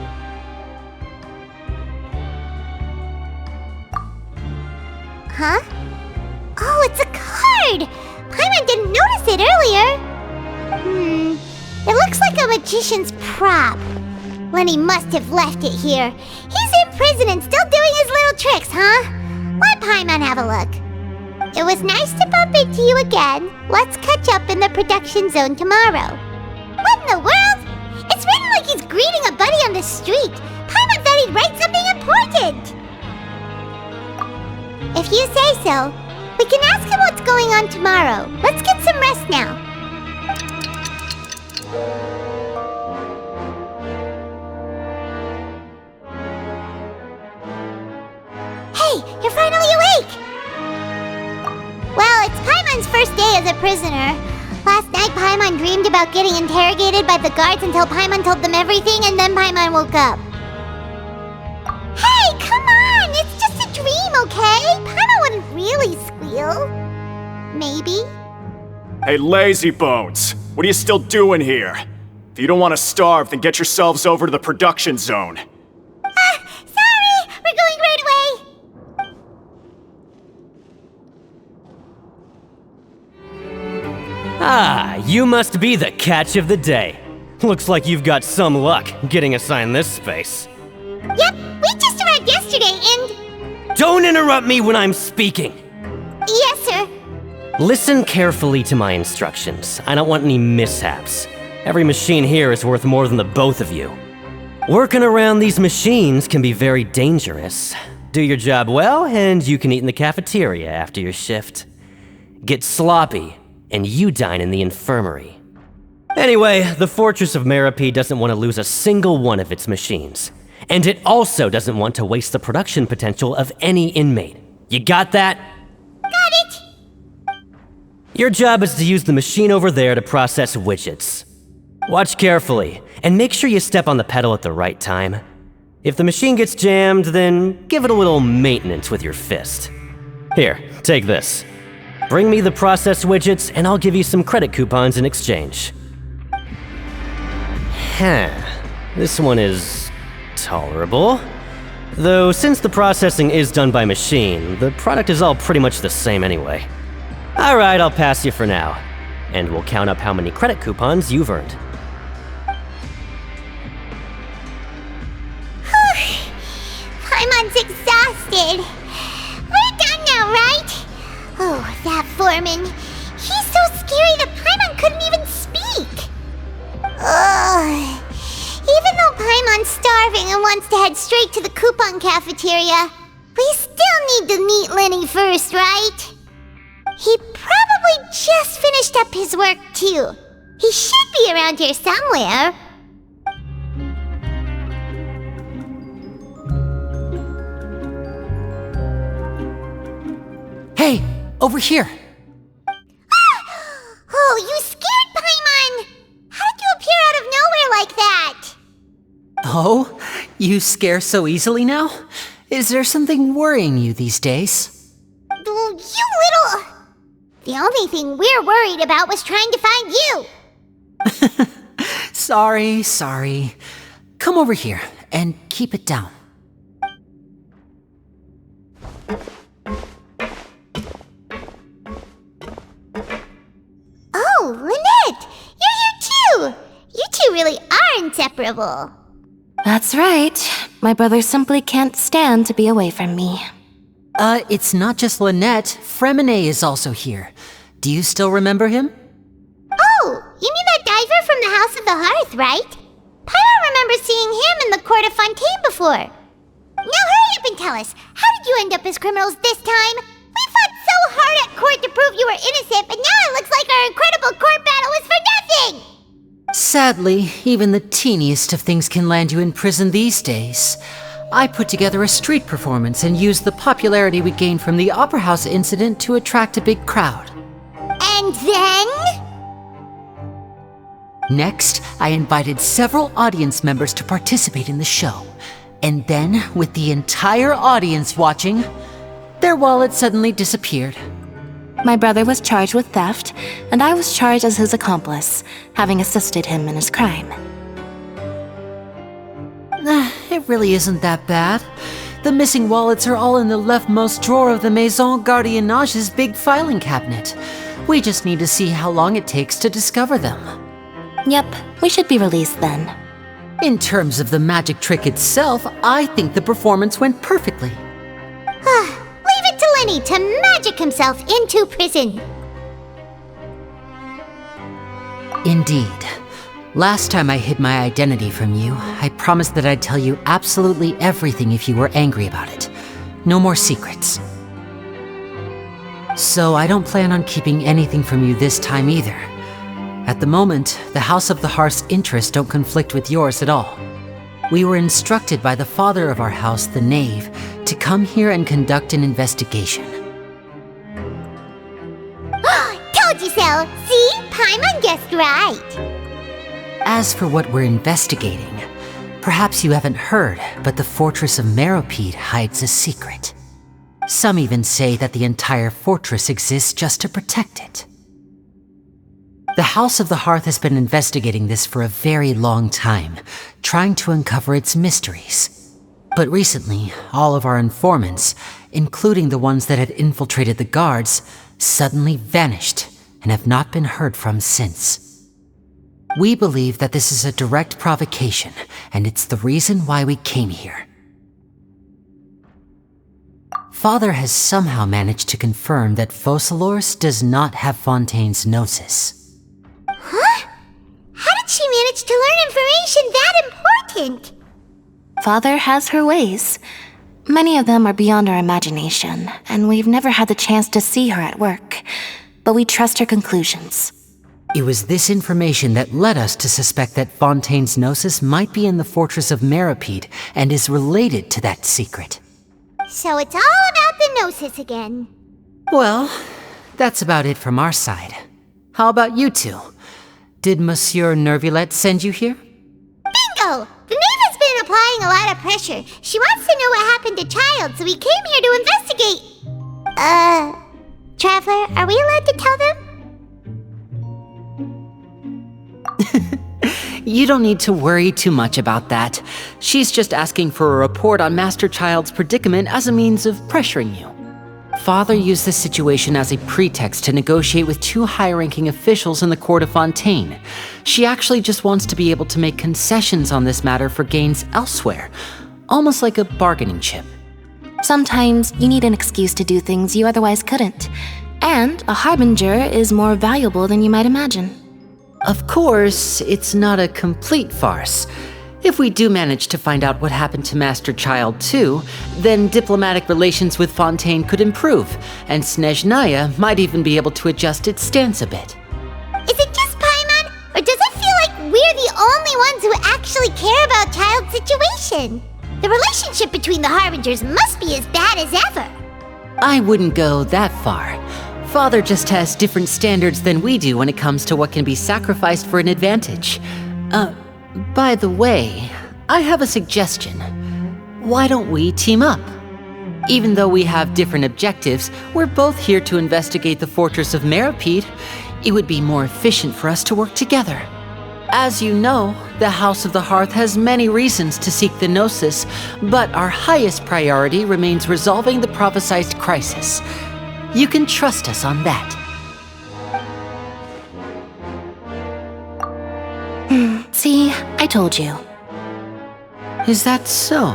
Huh? Oh, it's a card! Paimon didn't notice it earlier. It looks like a magician's prop. Lenny must have left it here. He's in prison and still doing his little tricks, huh? Let Paimon have a look. It was nice to bump into you again. Let's catch up in the production zone tomorrow. What in the world? It's written like he's greeting a buddy on the street. Paimon thought he'd write something important. If you say so, we can ask him what's going on tomorrow. Let's get some rest now. Hey, you're finally awake! Well, it's Paimon's first day as a prisoner. Last night, Paimon dreamed about getting interrogated by the guards until Paimon told them everything, and then Paimon woke up. Hey, come on! It's just a dream, okay? Paimon wouldn't really squeal. Maybe? Hey, lazy bones! What are you still doing here? If you don't want to starve, then get yourselves over to the production zone. Sorry! We're going right away! Ah, you must be the catch of the day. Looks like you've got some luck getting assigned this space. Yep, we just arrived yesterday and... Don't interrupt me when I'm speaking! Yes, sir. Listen carefully to my instructions. I don't want any mishaps. Every machine here is worth more than the both of you. Working around these machines can be very dangerous. Do your job well, and you can eat in the cafeteria after your shift. Get sloppy, and you dine in the infirmary. Anyway, the Fortress of Merope doesn't want to lose a single one of its machines. And it also doesn't want to waste the production potential of any inmate. You got that? Got it! Your job is to use the machine over there to process widgets. Watch carefully, and make sure you step on the pedal at the right time. If the machine gets jammed, then give it a little maintenance with your fist. Here, take this. Bring me the processed widgets, and I'll give you some credit coupons in exchange. This one is tolerable. Though since the processing is done by machine, the product is all pretty much the same anyway. Alright, I'll pass you for now. And we'll count up how many credit coupons you've earned. Paimon's exhausted. We're done now, right? Oh, that foreman. straight to the coupon cafeteria. We still need to meet Lenny first, right? He probably just finished up his work, too. He should be around here somewhere. Hey, over here. Oh, you scared Paimon! How did you appear out of nowhere like that? Oh, you scare so easily now? Is there something worrying you these days? You little... The only thing we're worried about was trying to find you. Sorry. Come over here and keep it down. Oh, Lynette! You're here too! You two really are inseparable. That's right. My brother simply can't stand to be away from me. It's not just Lynette. Fremine is also here. Do you still remember him? Oh, you mean that diver from the House of the Hearth, right? Paimon remembers seeing him in the court of Fontaine before. Now hurry up and tell us, how did you end up as criminals this time? We fought so hard at court to prove you were innocent, but now it looks like our incredible court battle was for nothing! Sadly, even the teeniest of things can land you in prison these days. I put together a street performance and used the popularity we gained from the Opera House incident to attract a big crowd. And then? Next, I invited several audience members to participate in the show. And then, with the entire audience watching, their wallet suddenly disappeared. My brother was charged with theft, and I was charged as his accomplice, having assisted him in his crime. It really isn't that bad. The missing wallets are all in the leftmost drawer of the Maison Gardiennage's big filing cabinet. We just need to see how long it takes to discover them. Yep, we should be released then. In terms of the magic trick itself, I think the performance went perfectly. Leave it to Lenny to magic himself into prison. Indeed. Last time I hid my identity from you, I promised that I'd tell you absolutely everything if you were angry about it. No more secrets. So I don't plan on keeping anything from you this time either. At the moment, the House of the Hearth's interests don't conflict with yours at all. We were instructed by the father of our house, the Knave, to come here and conduct an investigation. Told you so! See? Paimon guessed right. As for what we're investigating, perhaps you haven't heard, but the fortress of Meropide hides a secret. Some even say that the entire fortress exists just to protect it. The House of the Hearth has been investigating this for a very long time, trying to uncover its mysteries. But recently, all of our informants, including the ones that had infiltrated the guards, suddenly vanished and have not been heard from since. We believe that this is a direct provocation, and it's the reason why we came here. Father has somehow managed to confirm that Focalors does not have Fontaine's gnosis. Huh? How did she manage to learn information that important? Father has her ways. Many of them are beyond our imagination, and we've never had the chance to see her at work. But we trust her conclusions. It was this information that led us to suspect that Fontaine's gnosis might be in the fortress of Meropide and is related to that secret. So it's all about the gnosis again. Well, that's about it from our side. How about you two? Did Monsieur Nervilette send you here? Bingo! The Knave has been applying a lot of pressure. She wants to know what happened to Child, so we came here to investigate. Traveler, are we allowed to tell them? You don't need to worry too much about that. She's just asking for a report on Master Child's predicament as a means of pressuring you. Father used this situation as a pretext to negotiate with two high-ranking officials in the court of Fontaine. She actually just wants to be able to make concessions on this matter for gains elsewhere, almost like a bargaining chip. Sometimes you need an excuse to do things you otherwise couldn't. And a harbinger is more valuable than you might imagine. Of course, it's not a complete farce. If we do manage to find out what happened to Master Child 2, then diplomatic relations with Fontaine could improve, and Snezhnaya might even be able to adjust its stance a bit. Is it just Paimon, or does it feel like we're the only ones who actually care about Child's situation? The relationship between the Harbingers must be as bad as ever. I wouldn't go that far. Father just has different standards than we do when it comes to what can be sacrificed for an advantage. By the way, I have a suggestion. Why don't we team up? Even though we have different objectives, we're both here to investigate the fortress of Meropide. It would be more efficient for us to work together. As you know, the House of the Hearth has many reasons to seek the Gnosis, but our highest priority remains resolving the prophesized crisis. You can trust us on that. See, I told you. Is that so?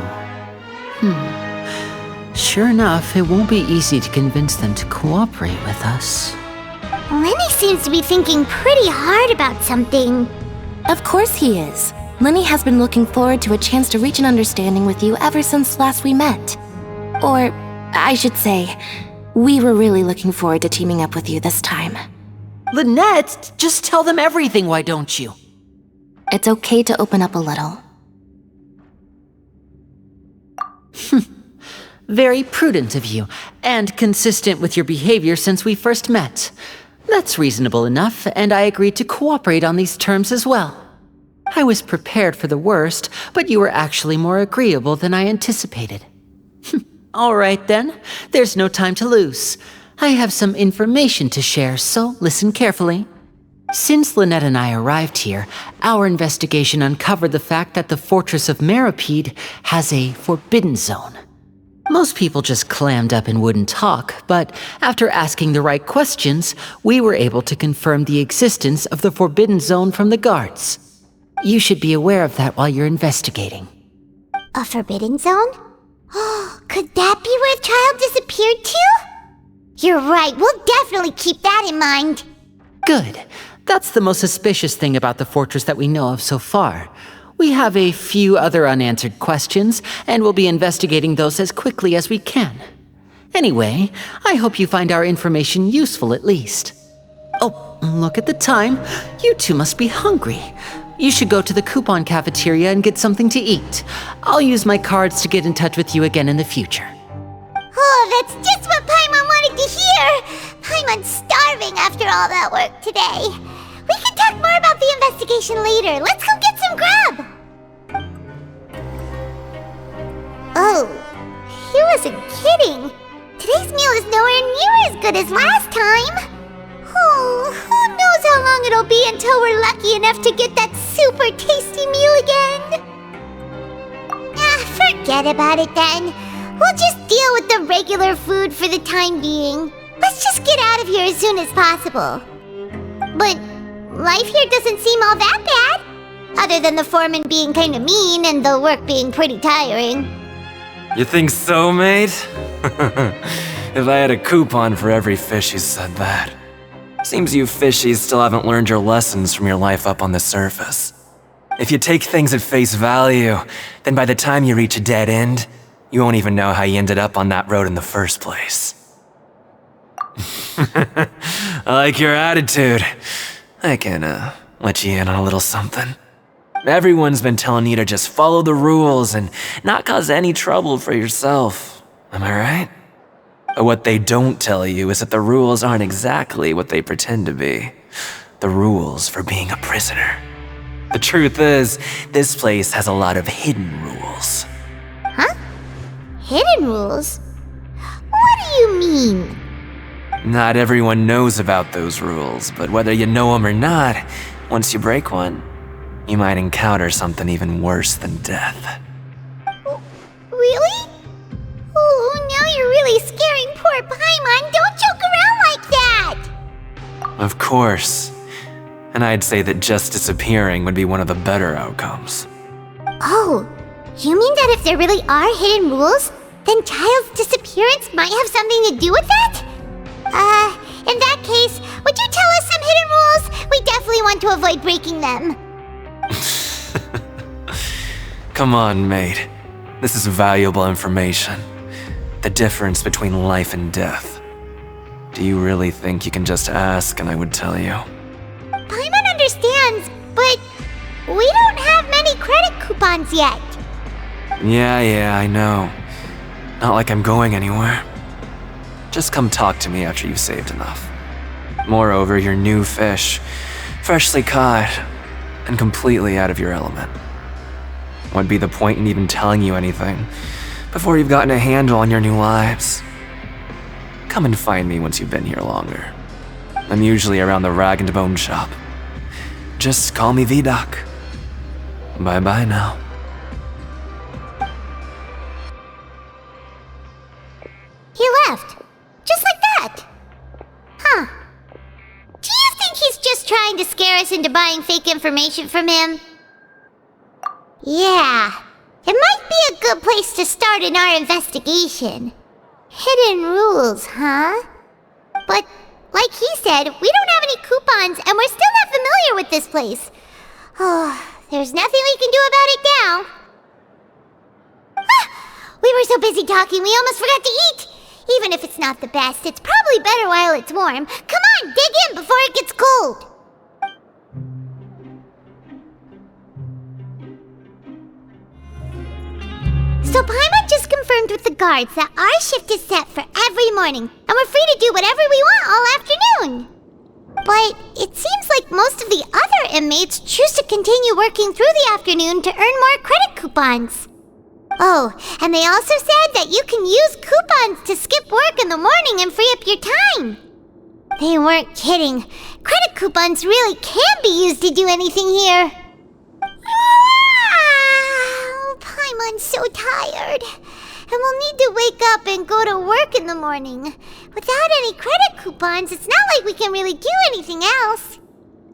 Sure enough, it won't be easy to convince them to cooperate with us. Lenny seems to be thinking pretty hard about something. Of course he is. Lenny has been looking forward to a chance to reach an understanding with you ever since last we met. Or, I should say, we were really looking forward to teaming up with you this time. Lynette, just tell them everything, why don't you? It's okay to open up a little. Very prudent of you, and consistent with your behavior since we first met. That's reasonable enough, and I agreed to cooperate on these terms as well. I was prepared for the worst, but you were actually more agreeable than I anticipated. All right then, there's no time to lose. I have some information to share, so listen carefully. Since Lynette and I arrived here, our investigation uncovered the fact that the Fortress of Meropide has a forbidden zone. Most people just clammed up and wouldn't talk, but after asking the right questions, we were able to confirm the existence of the forbidden zone from the guards. You should be aware of that while you're investigating. A forbidden zone? Could that be where Child disappeared to? You're right, we'll definitely keep that in mind. Good. That's the most suspicious thing about the fortress that we know of so far. We have a few other unanswered questions, and we'll be investigating those as quickly as we can. Anyway, I hope you find our information useful at least. Oh, look at the time. You two must be hungry. You should go to the coupon cafeteria and get something to eat. I'll use my cards to get in touch with you again in the future. Oh, that's just what Paimon wanted to hear! Paimon's starving after all that work today. We can talk more about the investigation later. Let's go get some grub! Oh, he wasn't kidding. Today's meal is nowhere near as good as last time. Oh, who knows how long it'll be until we're lucky enough to get that super tasty meal again? Forget about it then. We'll just deal with the regular food for the time being. Let's just get out of here as soon as possible. But life here doesn't seem all that bad. Other than the foreman being kinda mean and the work being pretty tiring. You think so, mate? If I had a coupon for every fish who said that. Seems you fishies still haven't learned your lessons from your life up on the surface. If you take things at face value, then by the time you reach a dead end, you won't even know how you ended up on that road in the first place. I like your attitude. I can, let you in on a little something. Everyone's been telling you to just follow the rules and not cause any trouble for yourself. Am I right? But what they don't tell you is that the rules aren't exactly what they pretend to be. The rules for being a prisoner. The truth is, this place has a lot of hidden rules. Huh? Hidden rules? What do you mean? Not everyone knows about those rules, but whether you know them or not, once you break one, you might encounter something even worse than death. Really? Oh, now you're really scaring poor Paimon. Don't joke around like that! Of course. And I'd say that just disappearing would be one of the better outcomes. Oh, you mean that if there really are hidden rules, then Child's disappearance might have something to do with that? In that case, would you tell us some hidden rules? We definitely want to avoid breaking them. Come on, mate. This is valuable information. The difference between life and death. Do you really think you can just ask and I would tell you? Paimon understands, but we don't have many credit coupons yet. Yeah, I know. Not like I'm going anywhere. Just come talk to me after you've saved enough. Moreover, you're new fish, freshly caught, and completely out of your element. What'd be the point in even telling you anything before you've gotten a handle on your new lives? Come and find me once you've been here longer. I'm usually around the Rag and Bone shop. Just call me Vidoc. Bye-bye now. He left. Just like that. Huh. Do you think he's just trying to scare us into buying fake information from him? Yeah. It might be a good place to start in our investigation. Hidden rules, huh? But, like he said, we don't have any coupons and we're still not familiar with this place. Oh, there's nothing we can do about it now. Ah! We were so busy talking we almost forgot to eat. Even if it's not the best, it's probably better while it's warm. Come on, dig in before it gets cold. So Paimon just confirmed with the guards that our shift is set for every morning, and we're free to do whatever we want all afternoon. But it seems like most of the other inmates choose to continue working through the afternoon to earn more credit coupons. Oh, and they also said that you can use coupons to skip work in the morning and free up your time. They weren't kidding. Credit coupons really can be used to do anything here. Paimon's so tired. And we'll need to wake up and go to work in the morning. Without any credit coupons, it's not like we can really do anything else.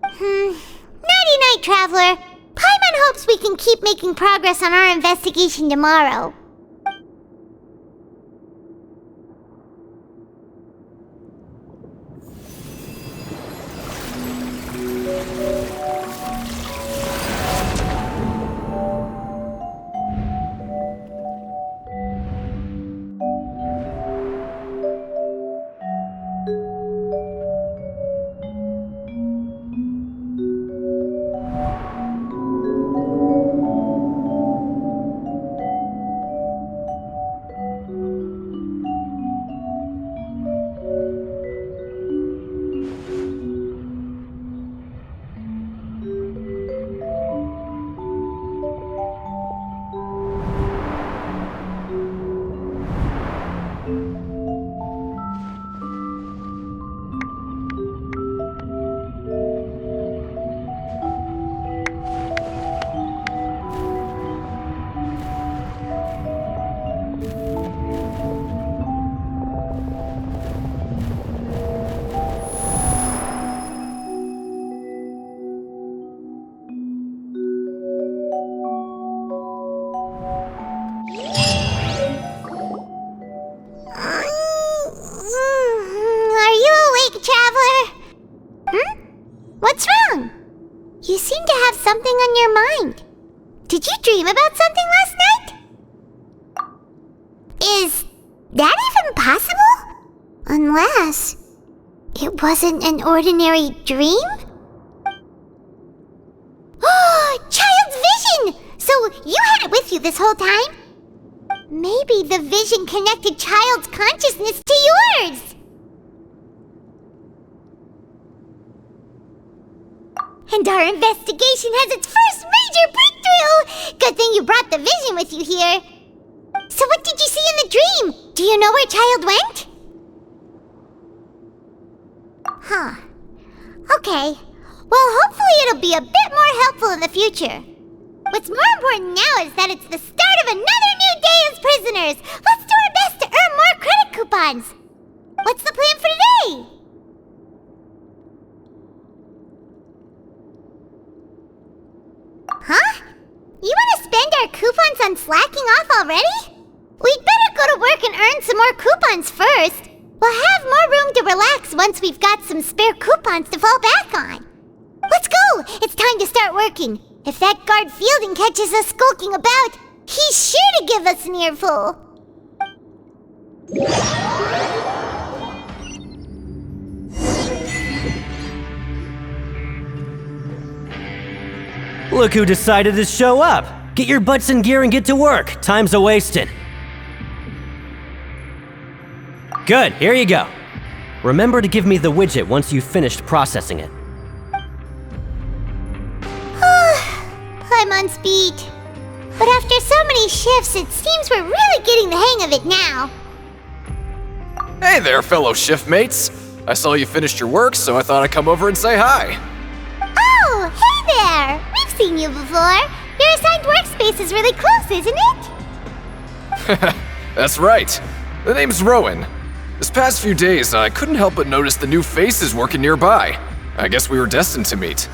Nighty-night, Traveler. Paimon hopes we can keep making progress on our investigation tomorrow. What's wrong? You seem to have something on your mind. Did you dream about something last night? Is that even possible? Unless it wasn't an ordinary dream? Oh, Child's vision! So you had it with you this whole time? Maybe the vision connected Child's consciousness to yours! And our investigation has its first major breakthrough! Good thing you brought the vision with you here. So what did you see in the dream? Do you know where Child went? Huh. Okay. Well, hopefully it'll be a bit more helpful in the future. What's more important now is that it's the start of another new day as prisoners. Let's do our best to earn more credit coupons. What's the plan for today? Huh? You want to spend our coupons on slacking off already? We'd better go to work and earn some more coupons first. We'll have more room to relax once we've got some spare coupons to fall back on. Let's go! It's time to start working. If that guard Fielding catches us skulking about, he's sure to give us an earful. Look who decided to show up! Get your butts in gear and get to work. Time's a-wasting. Good, here you go. Remember to give me the widget once you've finished processing it. Paimon's beat. But after so many shifts, it seems we're really getting the hang of it now. Hey there, fellow shiftmates. I saw you finished your work, so I thought I'd come over and say hi. Oh, hey there! We've seen you before. Your assigned workspace is really close, isn't it? That's right. The name's Rowan. This past few days, I couldn't help but notice the new faces working nearby. I guess we were destined to meet.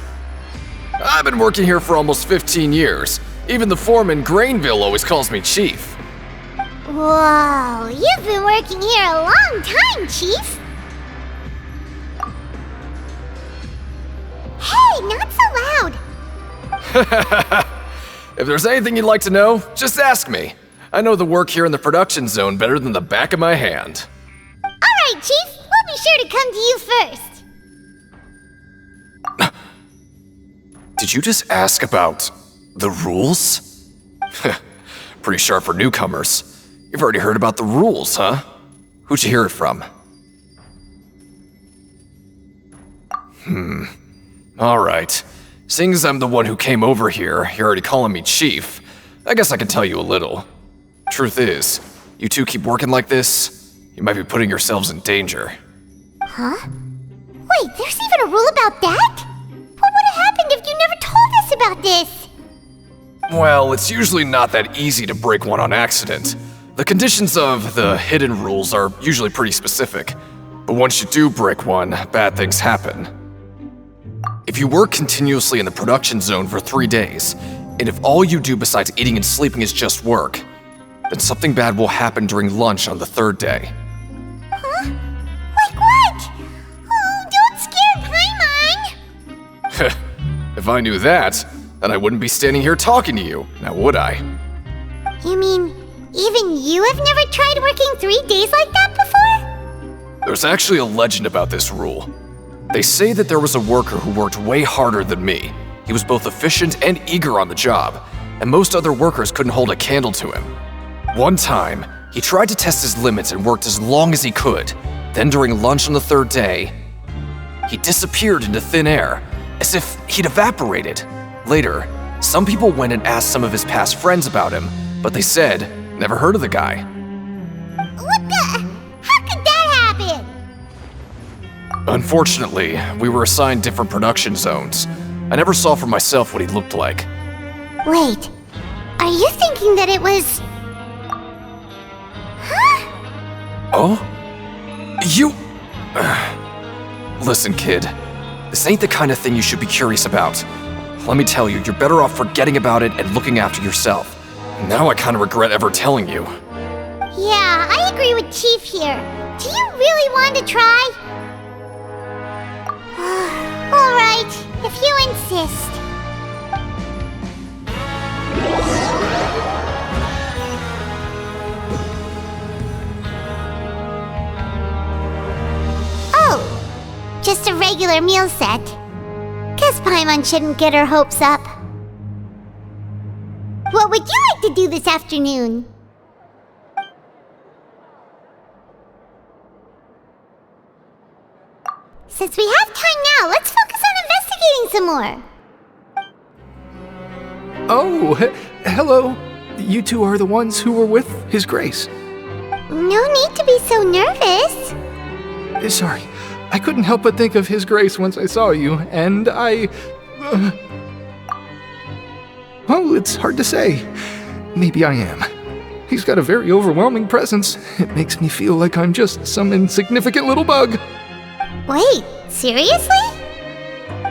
I've been working here for almost 15 years. Even the foreman, Grainville, always calls me Chief. Whoa, you've been working here a long time, Chief. Hey, not so loud. If there's anything you'd like to know, just ask me. I know the work here in the production zone better than the back of my hand. All right, Chief. We'll be sure to come to you first. Did you just ask about the rules? Pretty sharp for newcomers. You've already heard about the rules, huh? Who'd you hear it from? Alright. Seeing as I'm the one who came over here, you're already calling me Chief, I guess I can tell you a little. Truth is, you two keep working like this, you might be putting yourselves in danger. Huh? Wait, there's even a rule about that? What would have happened if you never told us about this? Well, it's usually not that easy to break one on accident. The conditions of the hidden rules are usually pretty specific, but once you do break one, bad things happen. If you work continuously in the production zone for 3 days, and if all you do besides eating and sleeping is just work, then something bad will happen during lunch on the 3rd day. Huh? Like what? Oh, don't scare Paimon! If I knew that, then I wouldn't be standing here talking to you, now would I? You mean, even you have never tried working 3 days like that before? There's actually a legend about this rule. They say that there was a worker who worked way harder than me. He was both efficient and eager on the job, and most other workers couldn't hold a candle to him. One time, he tried to test his limits and worked as long as he could. Then during lunch on the 3rd day, he disappeared into thin air, as if he'd evaporated. Later, some people went and asked some of his past friends about him, but they said, never heard of the guy. What the? How could that happen? Unfortunately, we were assigned different production zones. I never saw for myself what he looked like. Wait, are you thinking that it was... Huh? Oh? You... Listen, kid. This ain't the kind of thing you should be curious about. Let me tell you, you're better off forgetting about it and looking after yourself. Now I kinda regret ever telling you. Yeah, I agree with Chief here. Do you really want to try? Alright, if you insist. Oh, just a regular meal set. Guess Paimon shouldn't get her hopes up. What would you like to do this afternoon? Since we have time now, let's focus on investigating some more. Oh, hello. You two are the ones who were with His Grace. No need to be so nervous. Sorry, I couldn't help but think of His Grace once I saw you, and I... Well, it's hard to say. Maybe I am. He's got a very overwhelming presence. It makes me feel like I'm just some insignificant little bug. Wait, seriously?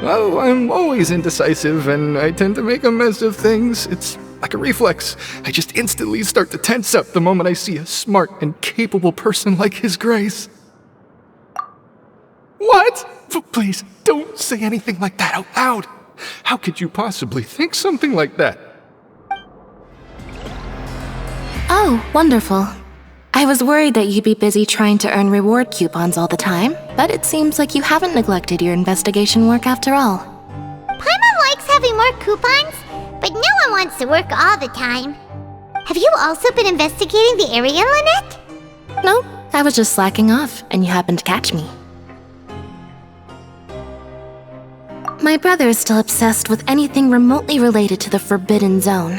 Oh, I'm always indecisive, and I tend to make a mess of things. It's like a reflex. I just instantly start to tense up the moment I see a smart and capable person like His Grace. What? Please, don't say anything like that out loud. How could you possibly think something like that? Oh, wonderful. I was worried that you'd be busy trying to earn reward coupons all the time, but it seems like you haven't neglected your investigation work after all. Paimon likes having more coupons, but no one wants to work all the time. Have you also been investigating the area, Lynette? No, I was just slacking off, and you happened to catch me. My brother is still obsessed with anything remotely related to the Forbidden Zone.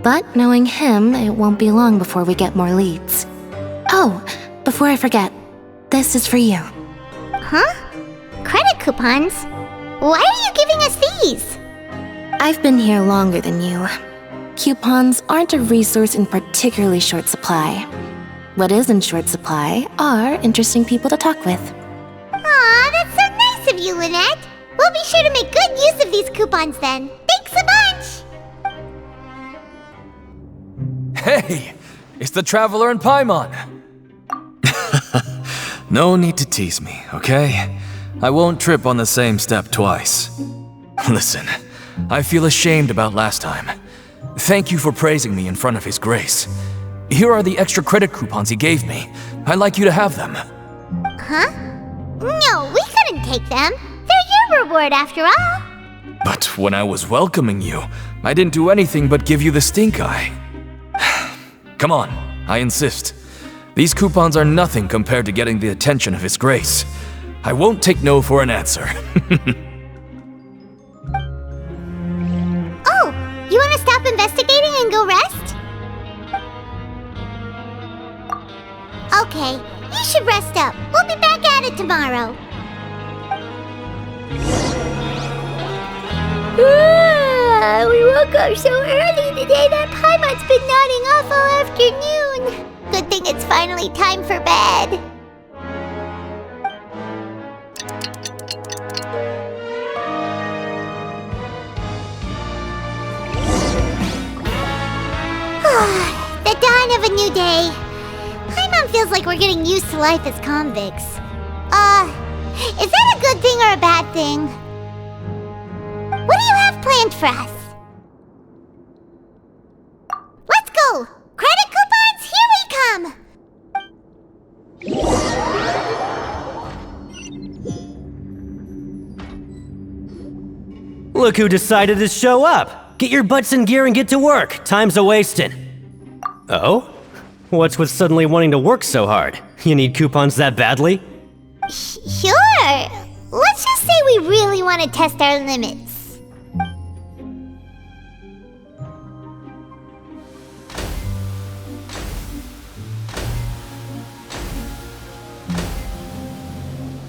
But knowing him, it won't be long before we get more leads. Oh, before I forget, this is for you. Huh? Credit coupons? Why are you giving us these? I've been here longer than you. Coupons aren't a resource in particularly short supply. What is in short supply are interesting people to talk with. Aw, that's so nice of you, Lynette. We'll be sure to make good use of these coupons then. Thanks a bunch! Hey! It's the Traveler and Paimon! No need to tease me, okay? I won't trip on the same step twice. Listen, I feel ashamed about last time. Thank you for praising me in front of His Grace. Here are the extra credit coupons he gave me. I'd like you to have them. Huh? No, we couldn't take them. They're your reward after all. But when I was welcoming you, I didn't do anything but give you the stink eye. Come on, I insist. These coupons are nothing compared to getting the attention of His Grace. I won't take no for an answer. Oh, you want to stop investigating and go rest? Okay, you should rest up. We'll be back at it tomorrow. We woke up so early today that Paimon's been nodding off all afternoon. Good thing it's finally time for bed. The dawn of a new day. Paimon feels like we're getting used to life as convicts. Is that a good thing or a bad thing? What do you have planned for us? Let's go! Credit coupons, here we come! Look who decided to show up! Get your butts in gear and get to work. Time's a-wastin'. Oh? What's with suddenly wanting to work so hard? You need coupons that badly? Sure. Let's just say we really want to test our limits.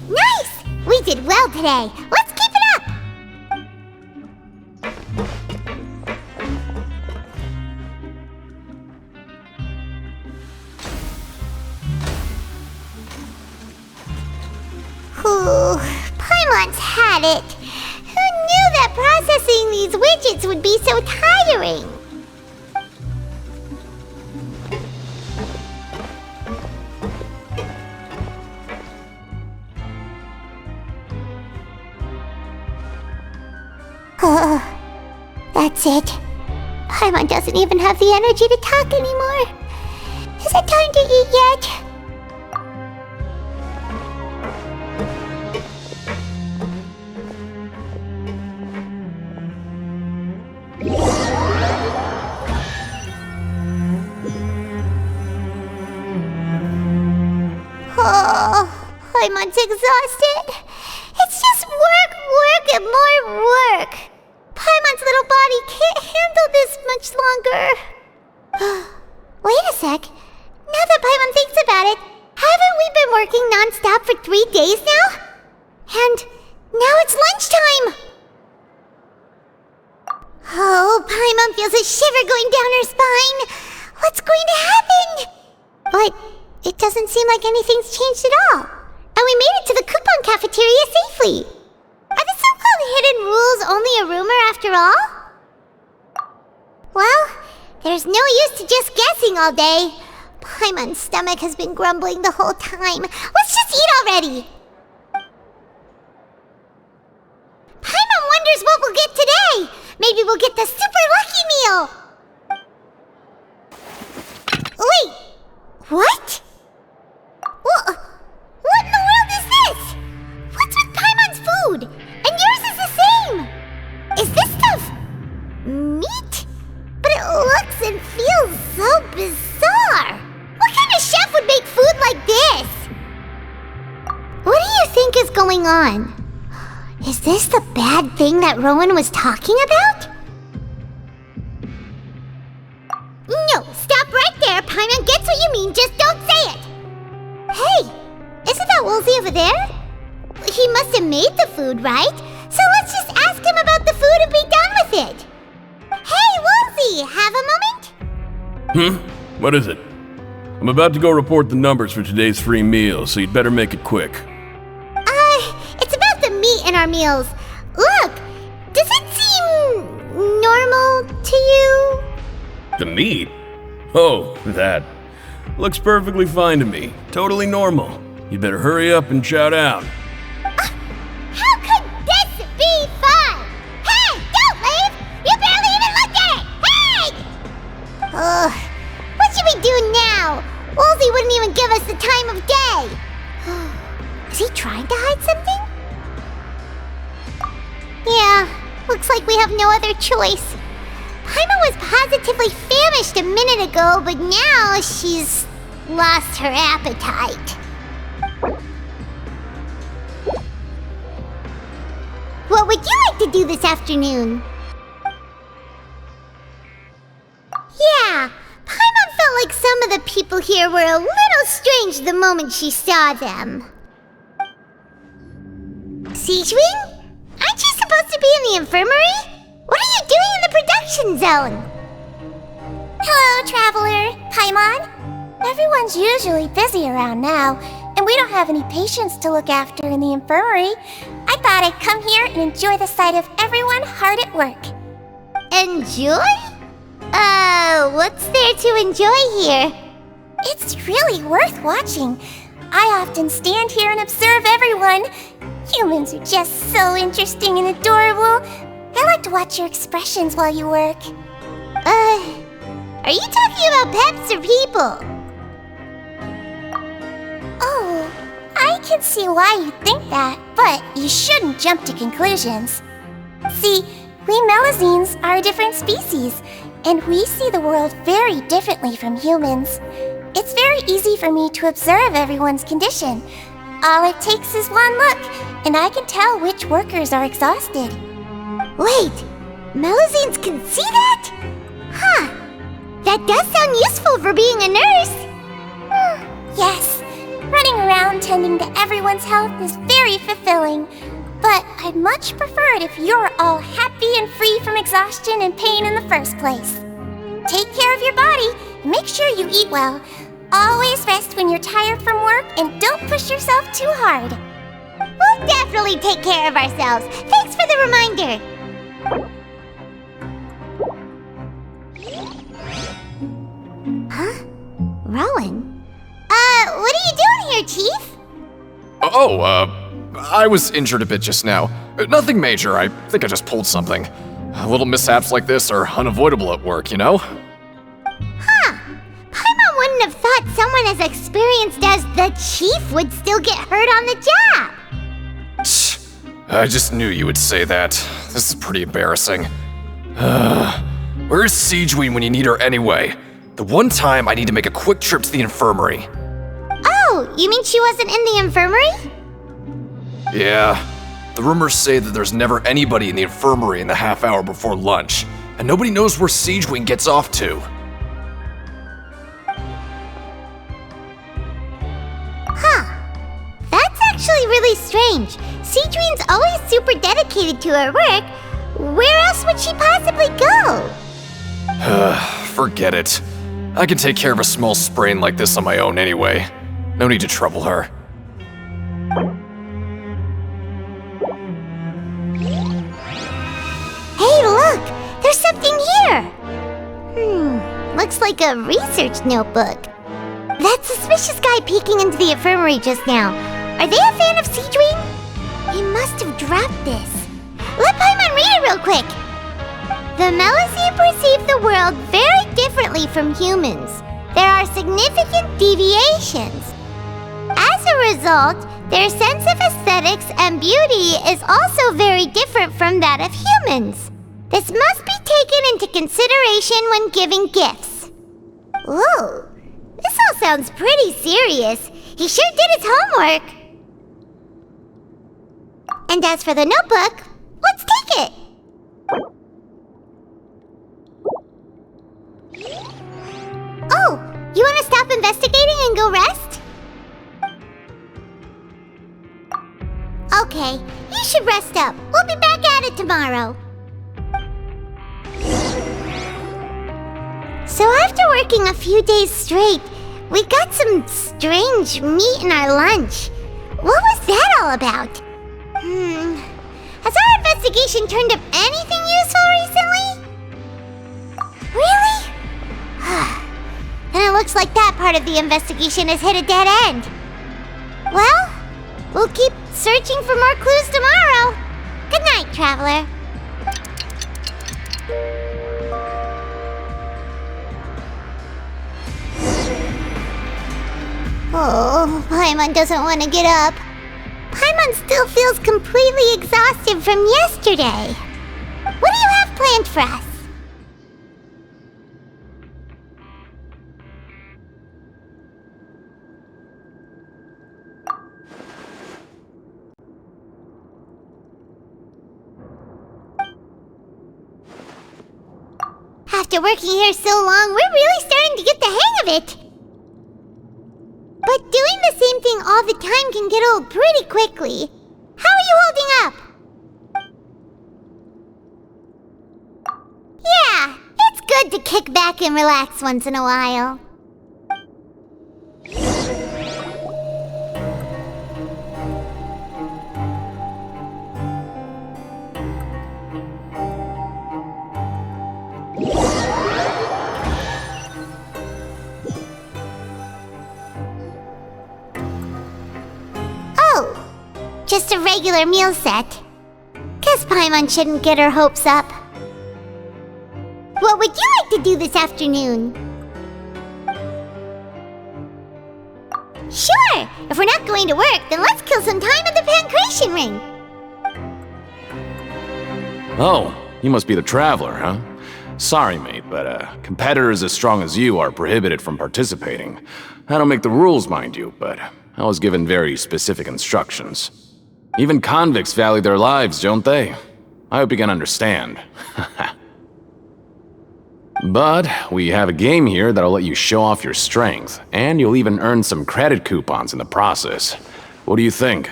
Nice! We did well today. Let's keep it up! Ooh, Paimon's had it. Who knew that processing these widgets would be so tiring? That's it. Paimon doesn't even have the energy to talk anymore. Is it time to eat yet? Oh, Paimon's exhausted. It's just work, work, and more work. Paimon's little body can't handle this much longer. Wait a sec. Now that Paimon thinks about it, haven't we been working non-stop for 3 days now? And now it's lunchtime! Oh, Paimon feels a shiver going down her spine. What's going to happen? But it doesn't seem like anything's changed at all. And we made it to the coupon cafeteria safely. Are the so-called hidden rules only a rumor after all? Well, there's no use to just guessing all day. Paimon's stomach has been grumbling the whole time. Let's just eat already! Paimon wonders what we'll get today! maybe we'll get the super lucky meal! Wait! What? What in the world is this? What's with Paimon's food? And yours is the same! Is this stuff meat? But it looks and feels so bizarre! What kind of chef would make food like this? What do you think is going on? Is this the bad thing that Rowan was talking about? No, stop right there, Paimon gets what you mean, just don't say it! Hey, isn't that Woolsey over there? He must have made the food, right? So let's just ask him about the food and be done with it! Hey, Woolsey, have a moment? What is it? I'm about to go report the numbers for today's free meal, so you'd better make it quick. It's about the meat in our meals. Look, does it seem normal to you? The meat? Oh, that. Looks perfectly fine to me. Totally normal. You better hurry up and shout out. How could this be fun? Hey, don't leave! You barely even looked at it! Hey! What should we do now? Woolsey wouldn't even give us the time of day. Is he trying to hide something? Yeah, looks like we have no other choice. Paimon was positively famished a minute ago, but now she's lost her appetite. What would you like to do this afternoon? Yeah, Paimon felt like some of the people here were a little strange the moment she saw them. Siegewing? Aren't you supposed to be in the infirmary? What are you doing in the production zone? Hello, Traveler. Paimon. Everyone's usually busy around now, and we don't have any patients to look after in the infirmary. I thought I'd come here and enjoy the sight of everyone hard at work. Enjoy? What's there to enjoy here? It's really worth watching. I often stand here and observe everyone. Humans are just so interesting and adorable. I like to watch your expressions while you work. Are you talking about pets or people? Oh, I can see why you think that, but you shouldn't jump to conclusions. See, we Melazines are a different species, and we see the world very differently from humans. It's very easy for me to observe everyone's condition. All it takes is one look, and I can tell which workers are exhausted. Wait, Melazines can see that? Huh, that does sound useful for being a nurse. Yes, running around tending to everyone's health is very fulfilling. But I'd much prefer it if you're all happy and free from exhaustion and pain in the first place. Take care of your body and make sure you eat well. Always rest when you're tired from work and don't push yourself too hard. We'll definitely take care of ourselves. Thanks for the reminder. Huh? Rowan? What are you doing here, Chief? I was injured a bit just now. Nothing major, I think I just pulled something. Little mishaps like this are unavoidable at work, you know? Huh. Paimon wouldn't have thought someone as experienced as the Chief would still get hurt on the job. I just knew you would say that. This is pretty embarrassing. Where's Siegeween when you need her anyway? The one time I need to make a quick trip to the infirmary. Oh, you mean she wasn't in the infirmary? Yeah. The rumors say that there's never anybody in the infirmary in the half hour before lunch, and nobody knows where Siegeween gets off to. Huh. That's actually really strange. Siegeween's always super dedicated to her work. Where else would she possibly go? Forget it. I can take care of a small sprain like this on my own anyway. No need to trouble her. Hey, look! There's something here! Looks like a research notebook. That suspicious guy peeking into the infirmary just now. Are they a fan of Siegeween? He must have dropped this. Let Paimon read it real quick! The Melusine perceive the world very differently from humans. There are significant deviations. As a result, their sense of aesthetics and beauty is also very different from that of humans. This must be taken into consideration when giving gifts. Ooh, this all sounds pretty serious. He sure did his homework. And as for the notebook, let's take it. Oh, you want to stop investigating and go rest? Okay, you should rest up. We'll be back at it tomorrow. So after working a few days straight, we got some strange meat in our lunch. What was that all about? Has our investigation turned up anything useful recently? Really? And it looks like that part of the investigation has hit a dead end. Well, we'll keep searching for more clues tomorrow. Good night, Traveler. Oh, Paimon doesn't want to get up. Paimon still feels completely exhausted from yesterday. What do you have planned for us? After working here so long, we're really starting to get the hang of it. But doing the same thing all the time can get old pretty quickly. How are you holding up? Yeah, it's good to kick back and relax once in a while. Just a regular meal set. Guess Paimon shouldn't get her hopes up. What would you like to do this afternoon? Sure! If we're not going to work, then let's kill some time at the Pancration Ring. Oh, you must be the Traveler, huh? Sorry, mate, but competitors as strong as you are prohibited from participating. I don't make the rules, mind you, but I was given very specific instructions. Even convicts value their lives, don't they? I hope you can understand. But we have a game here that'll let you show off your strength, and you'll even earn some credit coupons in the process. What do you think?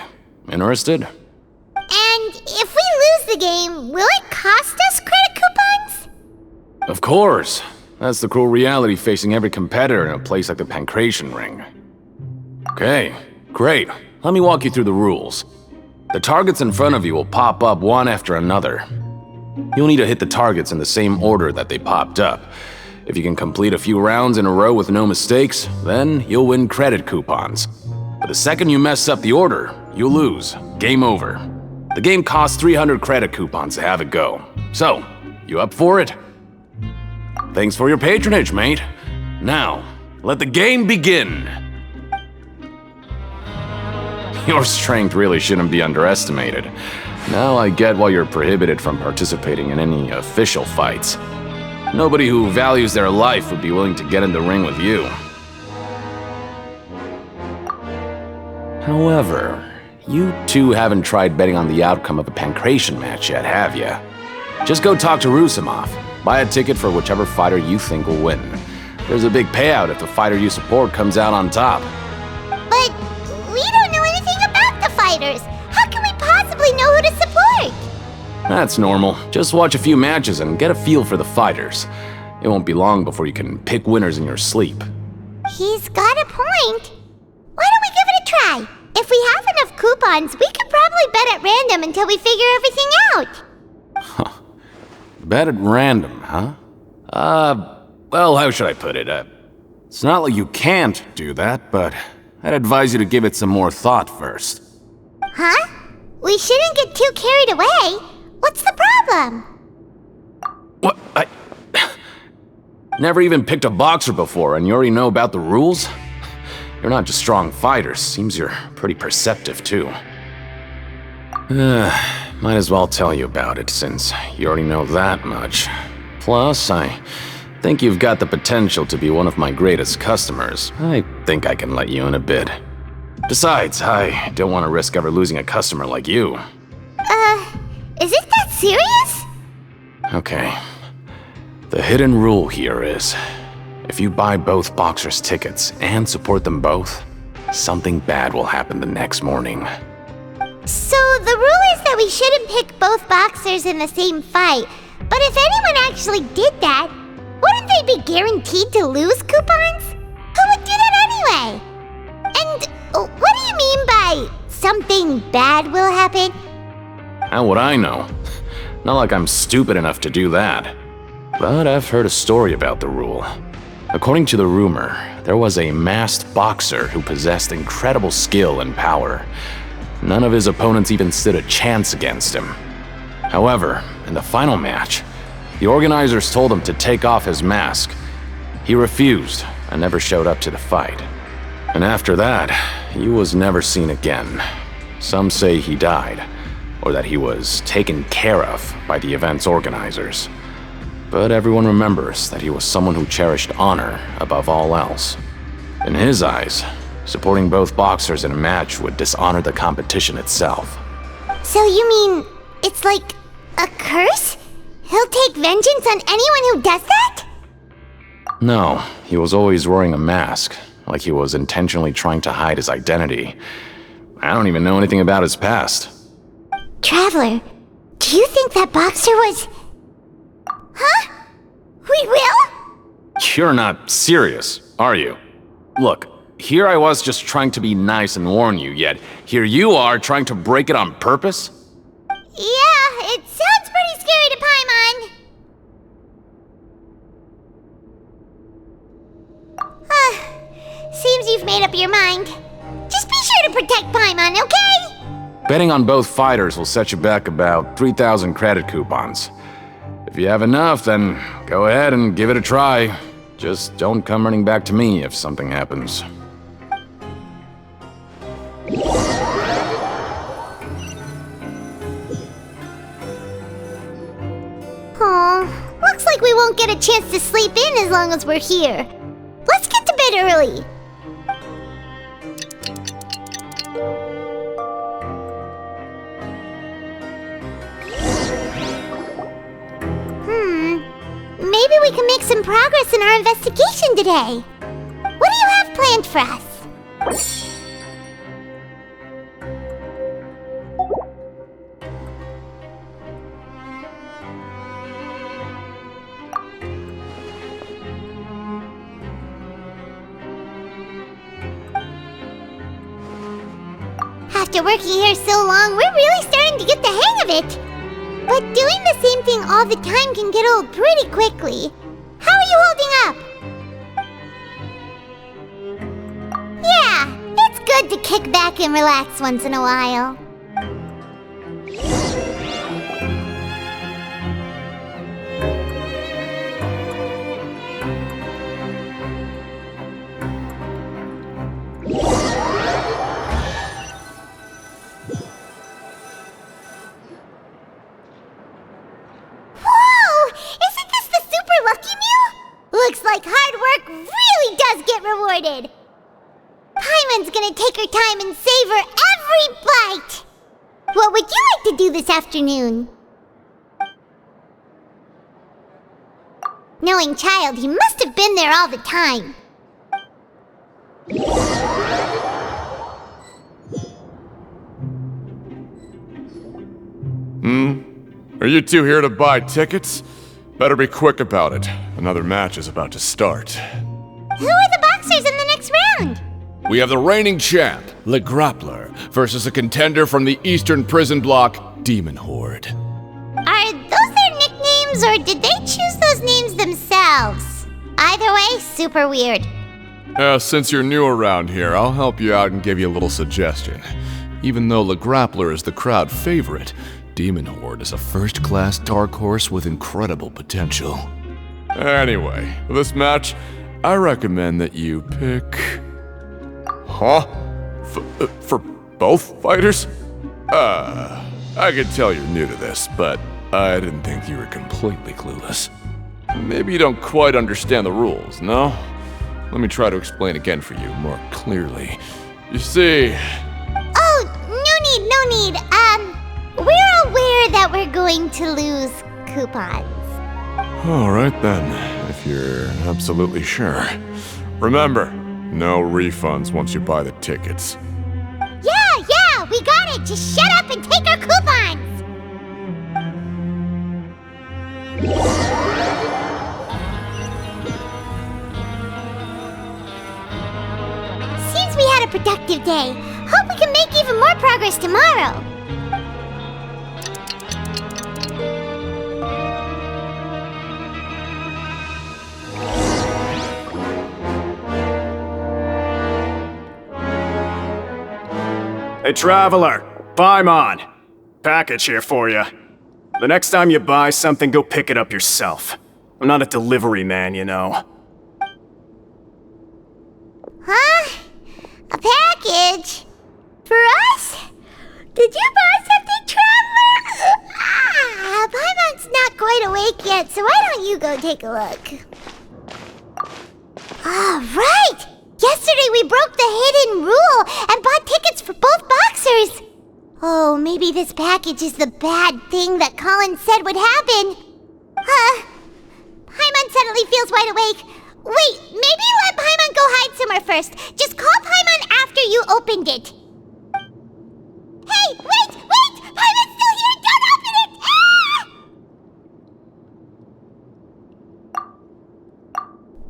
Interested? And if we lose the game, will it cost us credit coupons? Of course. That's the cruel reality facing every competitor in a place like the Pancration Ring. Okay, great. Let me walk you through the rules. The targets in front of you will pop up one after another. You'll need to hit the targets in the same order that they popped up. If you can complete a few rounds in a row with no mistakes, then you'll win credit coupons. But the second you mess up the order, you'll lose. Game over. The game costs 300 credit coupons to have it go. So, you up for it? Thanks for your patronage, mate. Now, let the game begin. Your strength really shouldn't be underestimated. Now I get why you're prohibited from participating in any official fights. Nobody who values their life would be willing to get in the ring with you. However, you two haven't tried betting on the outcome of a Pancration match yet, have you? Just go talk to Rusimov. Buy a ticket for whichever fighter you think will win. There's a big payout if the fighter you support comes out on top. But we don't know anything about the fighters. How can we possibly know who to support? That's normal. Just watch a few matches and get a feel for the fighters. It won't be long before you can pick winners in your sleep. He's got a point. Why don't we give it a try? If we have enough coupons, we could probably bet at random until we figure everything out. Huh. Bet at random, huh? Well, how should I put it? It's not like you can't do that, but I'd advise you to give it some more thought first. Huh? We shouldn't get too carried away. What's the problem? What? Never even picked a boxer before, and you already know about the rules? You're not just strong fighters. Seems you're pretty perceptive, too. Might as well tell you about it, since you already know that much. Plus, I think you've got the potential to be one of my greatest customers. I think I can let you in a bit. Besides, I don't want to risk ever losing a customer like you. Is it that serious? Okay. The hidden rule here is, if you buy both boxers' tickets and support them both, something bad will happen the next morning. So the rule is that we shouldn't pick both boxers in the same fight, but if anyone actually did that, wouldn't they be guaranteed to lose coupons? Who would do that anyway? And what do you mean by something bad will happen? How would I know? Not like I'm stupid enough to do that. But I've heard a story about the rule. According to the rumor, there was a masked boxer who possessed incredible skill and power. None of his opponents even stood a chance against him. However, in the final match, the organizers told him to take off his mask. He refused and never showed up to the fight. And after that, he was never seen again. Some say he died, or that he was taken care of by the event's organizers. But everyone remembers that he was someone who cherished honor above all else. In his eyes, supporting both boxers in a match would dishonor the competition itself. So you mean it's like a curse? He'll take vengeance on anyone who does that? No, he was always wearing a mask, like he was intentionally trying to hide his identity. I don't even know anything about his past. Traveler, do you think that boxer was... Huh? We will? You're not serious, are you? Look, here I was just trying to be nice and warn you, yet here you are trying to break it on purpose? Yeah, it sounds pretty scary to Paimon. Seems you've made up your mind. Just be sure to protect Paimon, okay? Betting on both fighters will set you back about 3,000 credit coupons. If you have enough, then go ahead and give it a try. Just don't come running back to me if something happens. Aw, looks like we won't get a chance to sleep in as long as we're here. Let's get to bed early. Maybe we can make some progress in our investigation today. What do you have planned for us? After working here so long, we're really starting to get the hang of it. But doing the same thing all the time can get old pretty quickly. How are you holding up? Yeah, it's good to kick back and relax once in a while. Looks like hard work really does get rewarded. Paimon's gonna take her time and savor every bite. What would you like to do this afternoon? Knowing child, he must have been there all the time. Are you two here to buy tickets? Better be quick about it. Another match is about to start. Who are the boxers in the next round? We have the reigning champ, Le Grappler, versus a contender from the Eastern Prison Block, Demon Horde. Are those their nicknames, or did they choose those names themselves? Either way, super weird. Since you're new around here, I'll help you out and give you a little suggestion. Even though Le Grappler is the crowd favorite, Demon Horde is a first-class dark horse with incredible potential. Anyway, for this match, I recommend that you pick... Huh? For both fighters? I can tell you're new to this, but I didn't think you were completely clueless. Maybe you don't quite understand the rules, no? Let me try to explain again for you more clearly. You see... Oh, no need. We're aware that we're going to lose coupons. Alright then, if you're absolutely sure. Remember, no refunds once you buy the tickets. Yeah, we got it! Just shut up and take our coupons! Seems we had a productive day. Hope we can make even more progress tomorrow. Hey, Traveler! Paimon! Package here for you. The next time you buy something, go pick it up yourself. I'm not a delivery man, you know. Huh? A package? For us? Did you buy something, Traveler? Paimon's not quite awake yet, so why don't you go take a look? Right! Yesterday we broke the hidden rule and bought tickets for both boxers. Oh, maybe this package is the bad thing that Colin said would happen. Paimon suddenly feels wide awake. Wait, maybe let Paimon go hide somewhere first. Just call Paimon after you opened it. Hey, wait! Paimon's still here! Don't open it!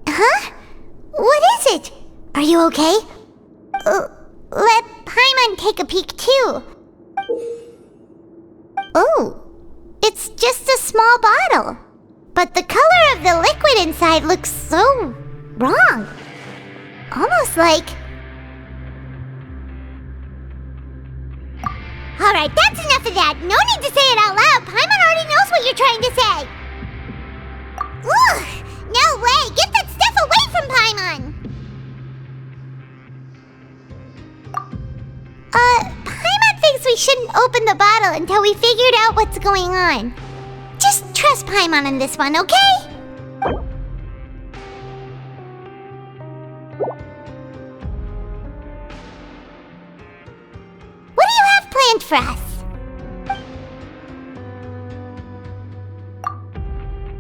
Huh? What is it? Are you okay? Let Paimon take a peek too. Oh, it's just a small bottle. But the color of the liquid inside looks so wrong. Almost like... Alright, that's enough of that. No need to say it out loud. Paimon already knows what you're trying to say. Ugh! No way! Get that stuff away from Paimon! Paimon thinks we shouldn't open the bottle until we figured out what's going on. Just trust Paimon on this one, okay? What do you have planned for us?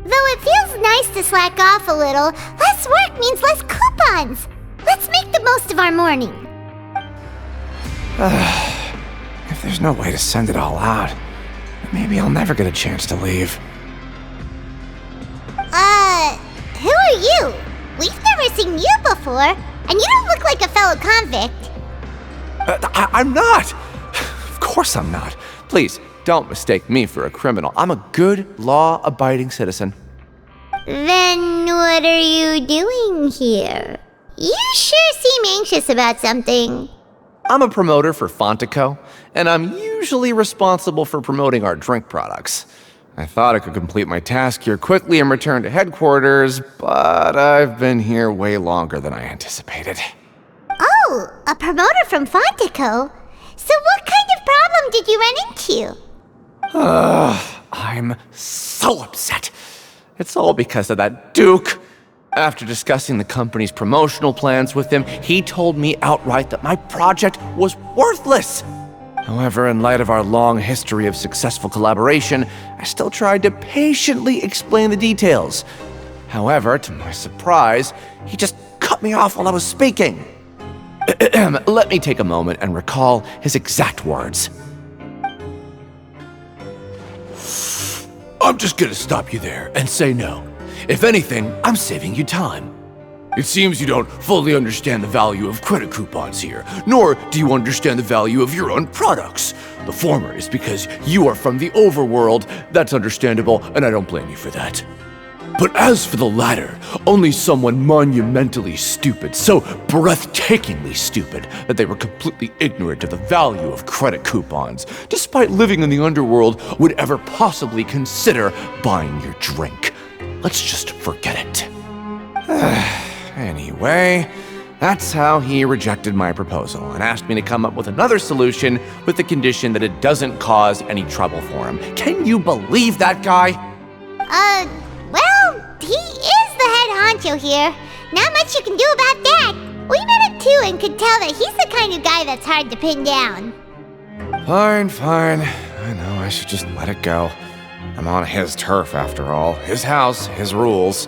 Though it feels nice to slack off a little, less work means less coupons. Let's make the most of our morning. If there's no way to send it all out, maybe I'll never get a chance to leave. Who are you? We've never seen you before, and you don't look like a fellow convict. I'm not! Of course I'm not. Please, don't mistake me for a criminal. I'm a good, law-abiding citizen. Then what are you doing here? You sure seem anxious about something. I'm a promoter for Fontaco, and I'm usually responsible for promoting our drink products. I thought I could complete my task here quickly and return to headquarters, but I've been here way longer than I anticipated. Oh, a promoter from Fontaco? So what kind of problem did you run into? I'm so upset. It's all because of that Duke. After discussing the company's promotional plans with him, he told me outright that my project was worthless. However, in light of our long history of successful collaboration, I still tried to patiently explain the details. However, to my surprise, he just cut me off while I was speaking. Let me take a moment and recall his exact words. I'm just gonna stop you there and say no. If anything, I'm saving you time. It seems you don't fully understand the value of credit coupons here, nor do you understand the value of your own products. The former is because you are from the overworld. That's understandable, and I don't blame you for that. But as for the latter, only someone monumentally stupid, so breathtakingly stupid that they were completely ignorant of the value of credit coupons, despite living in the underworld, would ever possibly consider buying your drink. Let's just forget it. Anyway, that's how he rejected my proposal and asked me to come up with another solution with the condition that it doesn't cause any trouble for him. Can you believe that guy? Well, he is the head honcho here. Not much you can do about that. We met him too and could tell that he's the kind of guy that's hard to pin down. Fine. I know I should just let it go. I'm on his turf after all. His house, his rules.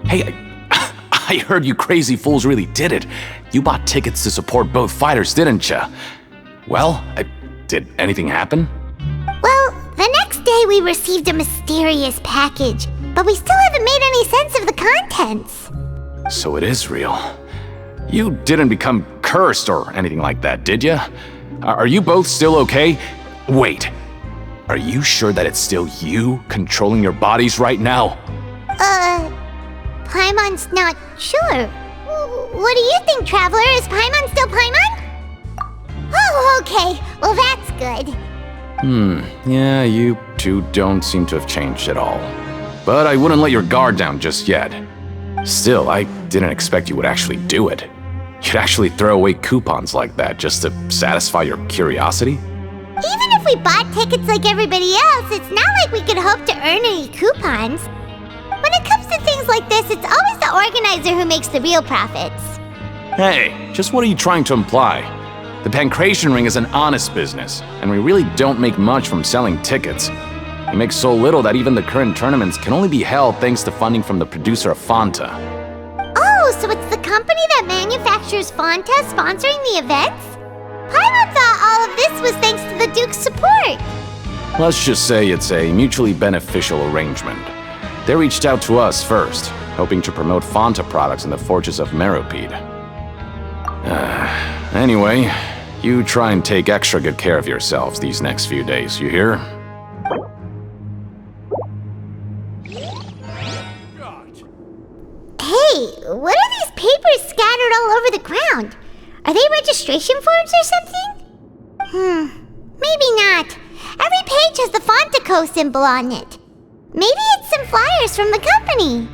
Hey, I heard you crazy fools really did it. You bought tickets to support both fighters, didn't ya? Well, did anything happen? Well, the next day we received a mysterious package, but we still haven't made any sense of the contents. So it is real. You didn't become cursed or anything like that, did ya? Are you both still okay? Wait, are you sure that it's still you controlling your bodies right now? Paimon's not sure. What do you think, Traveler? Is Paimon still Paimon? Oh, okay. Well, that's good. Yeah, you two don't seem to have changed at all. But I wouldn't let your guard down just yet. Still, I didn't expect you would actually do it. You'd actually throw away coupons like that just to satisfy your curiosity? Even if we bought tickets like everybody else, it's not like we could hope to earn any coupons. When it comes to things like this, it's always the organizer who makes the real profits. Hey, just what are you trying to imply? The Pancration Ring is an honest business, and we really don't make much from selling tickets. We make so little that even the current tournaments can only be held thanks to funding from the producer of Fanta. Oh, so it's the company that manufactures Fanta sponsoring the events? Paimon thought all of this was thanks to the Duke's support. Let's just say it's a mutually beneficial arrangement. They reached out to us first, hoping to promote Fanta products in the Fortress of Meropide. Anyway, you try and take extra good care of yourselves these next few days, you hear? Hey, what are these papers scattered all over the ground? Are they registration forms or something? Maybe not. Every page has the Fontaco symbol on it. Maybe it's some flyers from the company.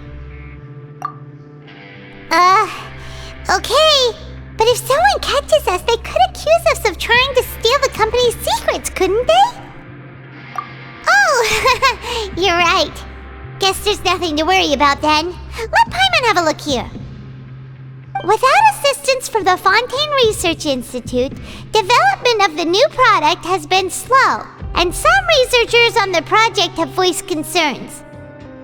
Okay. But if someone catches us, they could accuse us of trying to steal the company's secrets, couldn't they? Oh, you're right. Guess there's nothing to worry about then. Let Paimon have a look here. Without assistance from the Fontaine Research Institute, development of the new product has been slow, and some researchers on the project have voiced concerns.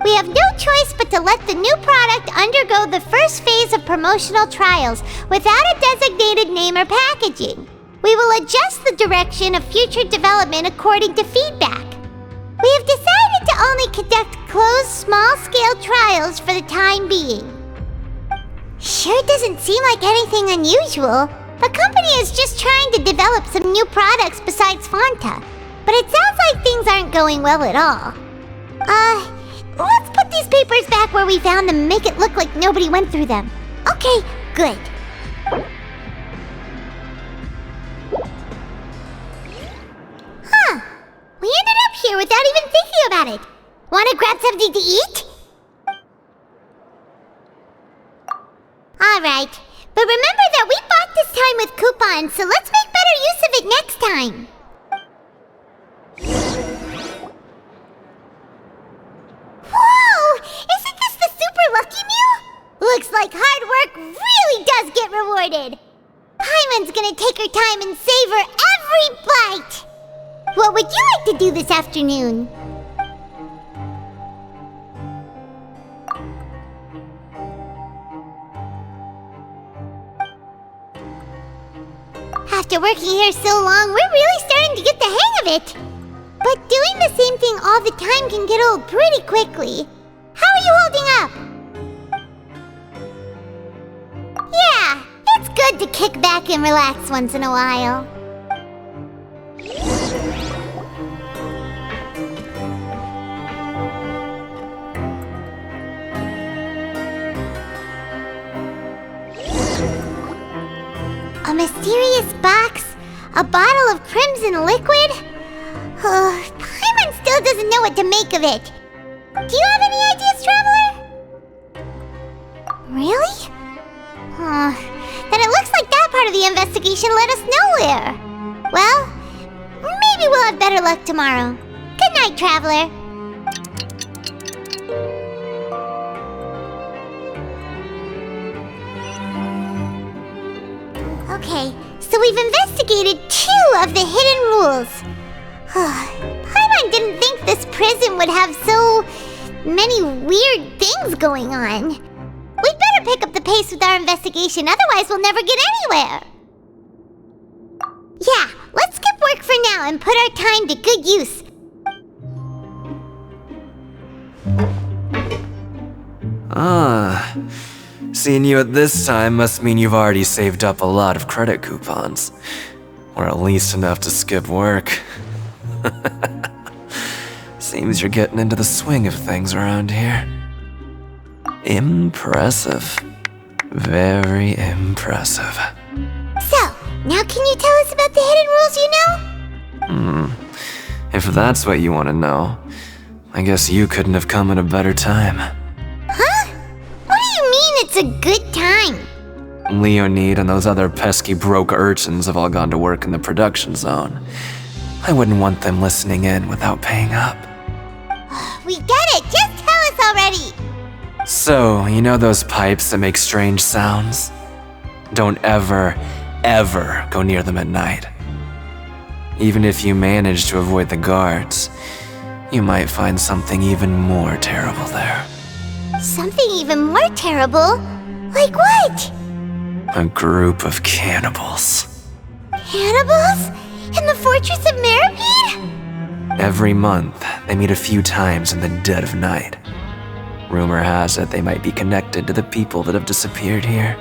We have no choice but to let the new product undergo the first phase of promotional trials without a designated name or packaging. We will adjust the direction of future development according to feedback. We have decided to only conduct closed, small-scale trials for the time being. Sure doesn't seem like anything unusual. The company is just trying to develop some new products besides Fanta. But it sounds like things aren't going well at all. Let's put these papers back where we found them and make it look like nobody went through them. Okay, good. Huh. We ended up here without even thinking about it. Wanna grab something to eat? Alright, but remember that we bought this time with coupons, so let's make better use of it next time. Whoa! Isn't this the super lucky meal? Looks like hard work really does get rewarded. Paimon's gonna take her time and savor every bite. What would you like to do this afternoon? After working here so long, we're really starting to get the hang of it. But doing the same thing all the time can get old pretty quickly. How are you holding up? Yeah, it's good to kick back and relax once in a while. A mysterious box? A bottle of crimson liquid? Paimon still doesn't know what to make of it. Do you have any ideas, Traveler? Really? Then it looks like that part of the investigation led us nowhere. Well, maybe we'll have better luck tomorrow. Good night, Traveler. Okay, so we've investigated 2 of the hidden rules. Paimon didn't think this prison would have so many weird things going on. We'd better pick up the pace with our investigation, otherwise we'll never get anywhere. Yeah, let's skip work for now and put our time to good use. Seeing you at this time must mean you've already saved up a lot of credit coupons. Or at least enough to skip work. Seems you're getting into the swing of things around here. Impressive. Very impressive. So, now can you tell us about the hidden rules you know? If that's what you want to know, I guess you couldn't have come at a better time. Huh? What do you mean it's a good time? Leonid and those other pesky broke urchins have all gone to work in the production zone. I wouldn't want them listening in without paying up. We get it! Just tell us already! So, you know those pipes that make strange sounds? Don't ever go near them at night. Even if you manage to avoid the guards, you might find something even more terrible there. Something even more terrible? Like what? A group of cannibals. Cannibals? In the Fortress of Meripede? Every month, they meet a few times in the dead of night. Rumor has it they might be connected to the people that have disappeared here.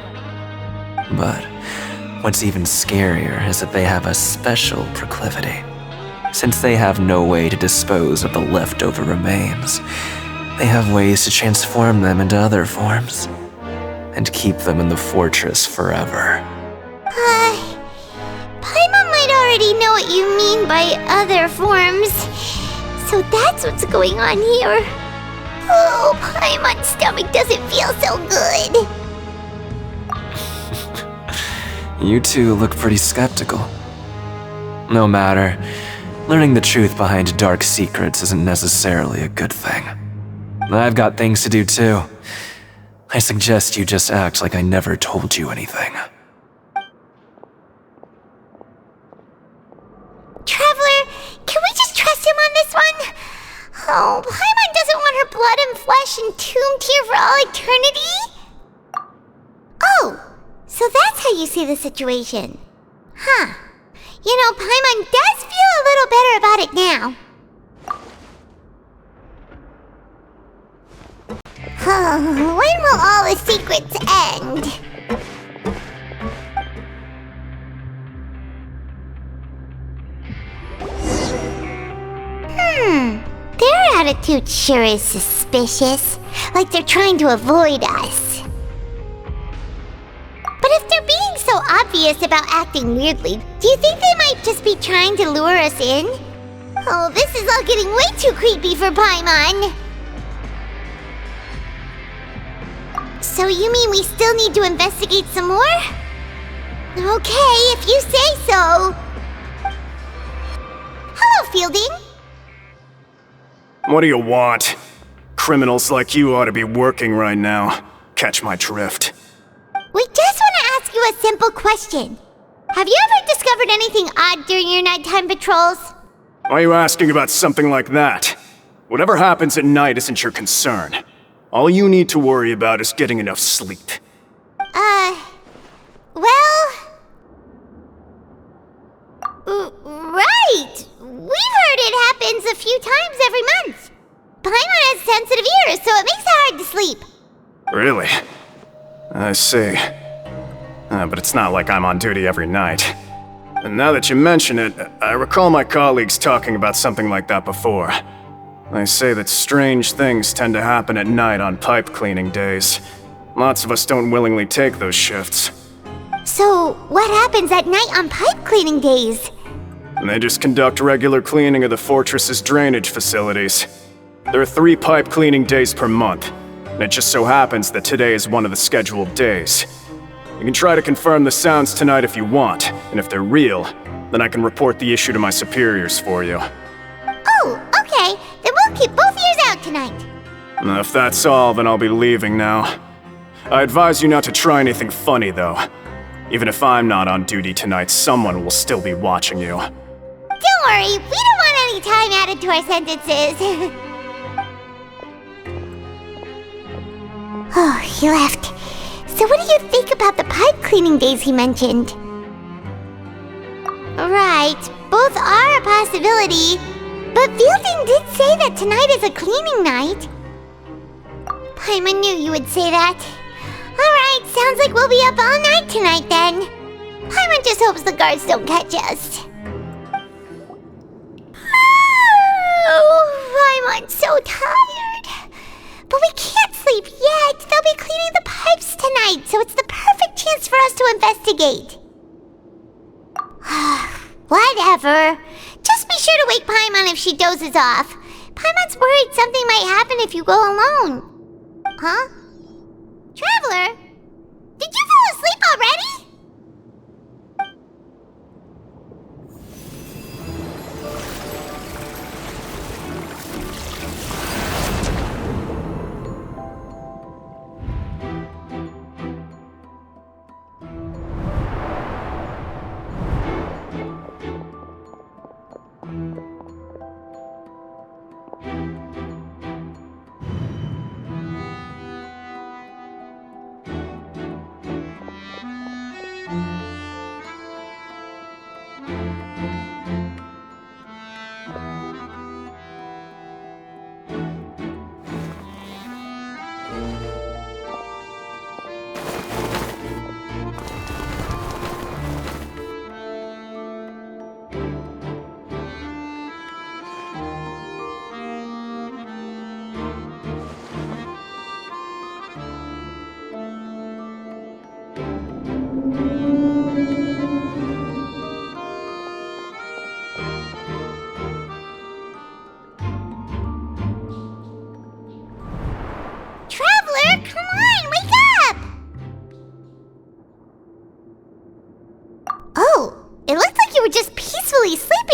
But what's even scarier is that they have a special proclivity. Since they have no way to dispose of the leftover remains, they have ways to transform them into other forms and keep them in the fortress forever. Paimon might already know what you mean by other forms. So that's what's going on here. Oh, Paimon's stomach doesn't feel so good. You two look pretty skeptical. No matter, learning the truth behind dark secrets isn't necessarily a good thing. I've got things to do too. I suggest you just act like I never told you anything. Traveler, can we just trust him on this one? Oh, Paimon doesn't want her blood and flesh entombed here for all eternity? Oh, so that's how you see the situation. Huh. You know, Paimon does feel a little better about it now. When will all the secrets end? Their attitude sure is suspicious. Like they're trying to avoid us. But if they're being so obvious about acting weirdly, do you think they might just be trying to lure us in? Oh, this is all getting way too creepy for Paimon. So you mean we still need to investigate some more? Okay, if you say so. Hello, Fielding. What do you want? Criminals like you ought to be working right now. Catch my drift. We just want to ask you a simple question. Have you ever discovered anything odd during your nighttime patrols? Why are you asking about something like that? Whatever happens at night isn't your concern. All you need to worry about is getting enough sleep. Right! We've heard it happens a few times every month. Paimon has sensitive ears, so it makes it hard to sleep. Really? I see. But it's not like I'm on duty every night. And now that you mention it, I recall my colleagues talking about something like that before. They say that strange things tend to happen at night on pipe cleaning days. Lots of us don't willingly take those shifts. So, what happens at night on pipe cleaning days? They just conduct regular cleaning of the fortress's drainage facilities. There are 3 pipe cleaning days per month, and it just so happens that today is one of the scheduled days. You can try to confirm the sounds tonight if you want, and if they're real, then I can report the issue to my superiors for you. Oh, okay. Then we'll keep both ears out tonight. If that's all, then I'll be leaving now. I advise you not to try anything funny, though. Even if I'm not on duty tonight, someone will still be watching you. Don't worry, we don't want any time added to our sentences. Oh, he left. So what do you think about the pipe cleaning days he mentioned? Right, both are a possibility. But Fielding did say that tonight is a cleaning night. Paimon knew you would say that. Alright, sounds like we'll be up all night tonight then. Paimon just hopes the guards don't catch us. Oh, Paimon's so tired. But we can't sleep yet. They'll be cleaning the pipes tonight, so it's the perfect chance for us to investigate. Whatever. Just be sure to wake Paimon if she dozes off. Paimon's worried something might happen if you go alone. Huh? Traveler? Did you fall asleep already?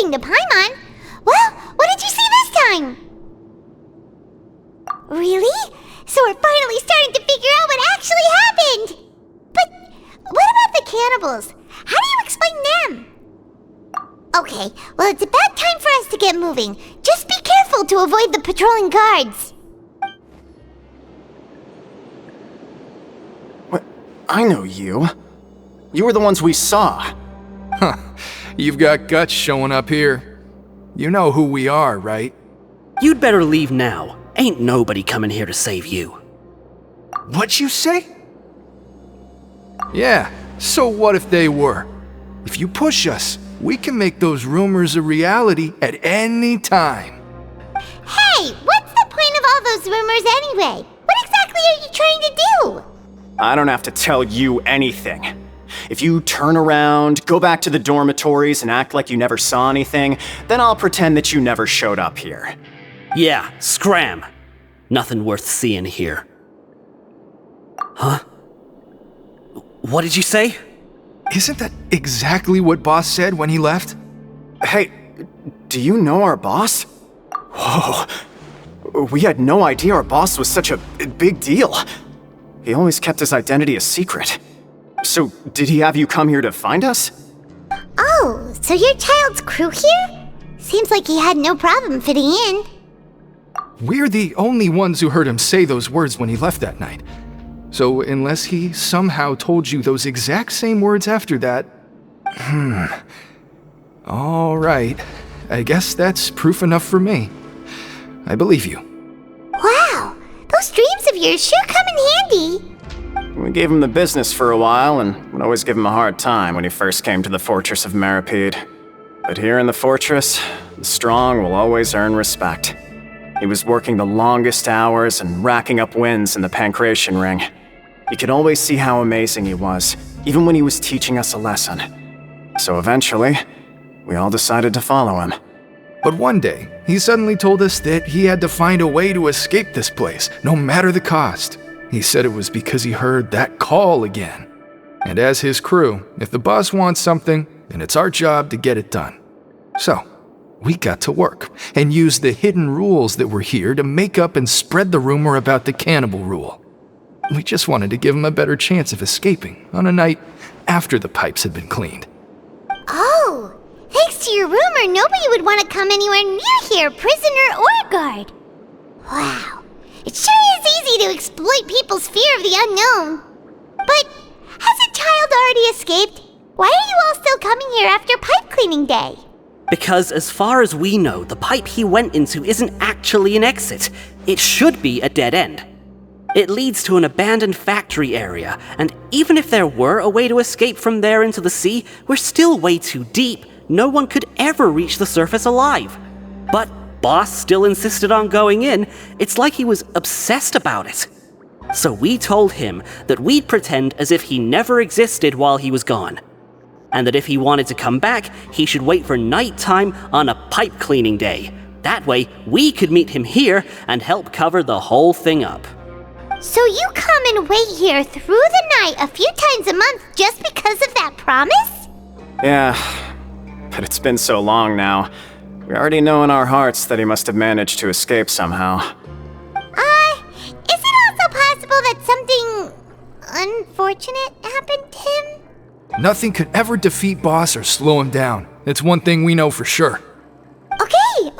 To Paimon. Well, what did you see this time? Really? So we're finally starting to figure out what actually happened. But what about the cannibals? How do you explain them? Okay, well it's about time for us to get moving. Just be careful to avoid the patrolling guards. What? I know you. You were the ones we saw. Huh. You've got guts showing up here. You know who we are, right? You'd better leave now. Ain't nobody coming here to save you. What'd you say? Yeah, so what if they were? If you push us, we can make those rumors a reality at any time. Hey, what's the point of all those rumors anyway? What exactly are you trying to do? I don't have to tell you anything. If you turn around, go back to the dormitories and act like you never saw anything, then I'll pretend that you never showed up here. Yeah, scram. Nothing worth seeing here. Huh? What did you say? Isn't that exactly what Boss said when he left? Hey, do you know our boss? Whoa, we had no idea our boss was such a big deal. He always kept his identity a secret. So, did he have you come here to find us? Oh, so you're Child's crew here? Seems like he had no problem fitting in. We're the only ones who heard him say those words when he left that night. So, unless he somehow told you those exact same words after that... All right. I guess that's proof enough for me. I believe you. Wow, those dreams of yours sure come in handy. We gave him the business for a while and would always give him a hard time when he first came to the fortress of Meripede. But here in the fortress, the strong will always earn respect. He was working the longest hours and racking up wins in the Pancration Ring. You could always see how amazing he was. even when he was teaching us a lesson. So eventually, we all decided to follow him. But one day, he suddenly told us that he had to find a way to escape this place, no matter the cost. He said it was because he heard that call again. And as his crew, if the boss wants something, then it's our job to get it done. So, we got to work and used the hidden rules that were here to make up and spread the rumor about the cannibal rule. We just wanted to give him a better chance of escaping on a night after the pipes had been cleaned. Oh, thanks to your rumor, nobody would want to come anywhere near here, prisoner or guard. Wow, it sure is easy to exploit people's fear of the unknown. But has a child already escaped? Why are you all still coming here after pipe cleaning day? Because as far as we know, the pipe he went into isn't actually an exit. It should be a dead end. It leads to an abandoned factory area, and even if there were a way to escape from there into the sea, we're still way too deep. No one could ever reach the surface alive. But Boss still insisted on going in. It's like he was obsessed about it. So we told him that we'd pretend as if he never existed while he was gone. And that if he wanted to come back, he should wait for nighttime on a pipe cleaning day. That way, we could meet him here and help cover the whole thing up. So you come and wait here through the night a few times a month just because of that promise? Yeah, but it's been so long now. We already know in our hearts that he must have managed to escape somehow. Is it also possible that something unfortunate happened to him? Nothing could ever defeat Boss or slow him down. It's one thing we know for sure. Okay.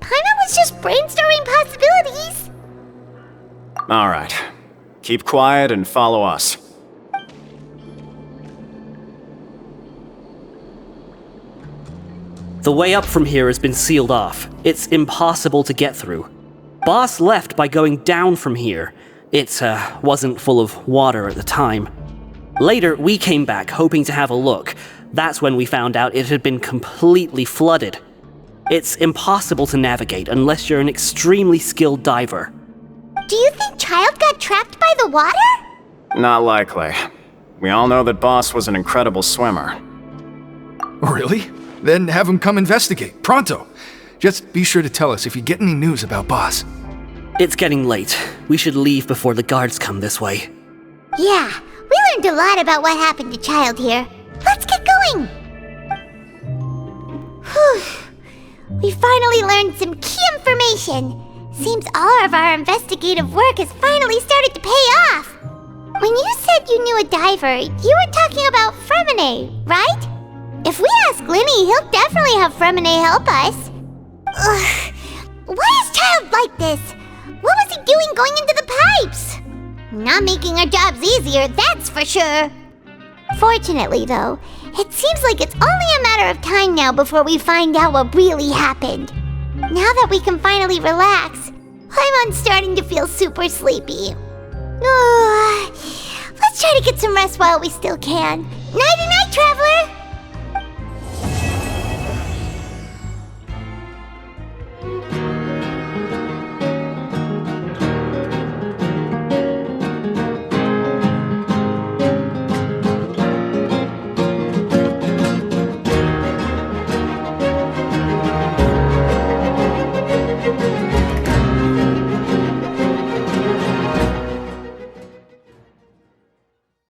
Paimon was just brainstorming possibilities. Alright, keep quiet and follow us. The way up from here has been sealed off. It's impossible to get through. Boss left by going down from here. It wasn't full of water at the time. Later, we came back hoping to have a look. That's when we found out it had been completely flooded. It's impossible to navigate unless you're an extremely skilled diver. Do you think Child got trapped by the water? Not likely. We all know that Boss was an incredible swimmer. Really? Then have him come investigate, pronto. Just be sure to tell us if you get any news about Boss. It's getting late. We should leave before the guards come this way. Yeah, we learned a lot about what happened to Child here. Let's get going! Whew. We finally learned some key information. Seems all of our investigative work has finally started to pay off. When you said you knew a diver, you were talking about Fremine, right? If we ask Linny, he'll definitely have Fremine help us. Ugh. Why is Child like this? What was he doing going into the pipes? Not making our jobs easier, that's for sure. Fortunately, though, it seems like it's only a matter of time now before we find out what really happened. Now that we can finally relax, I'm starting to feel super sleepy. Let's try to get some rest while we still can. Nighty-night, traveler!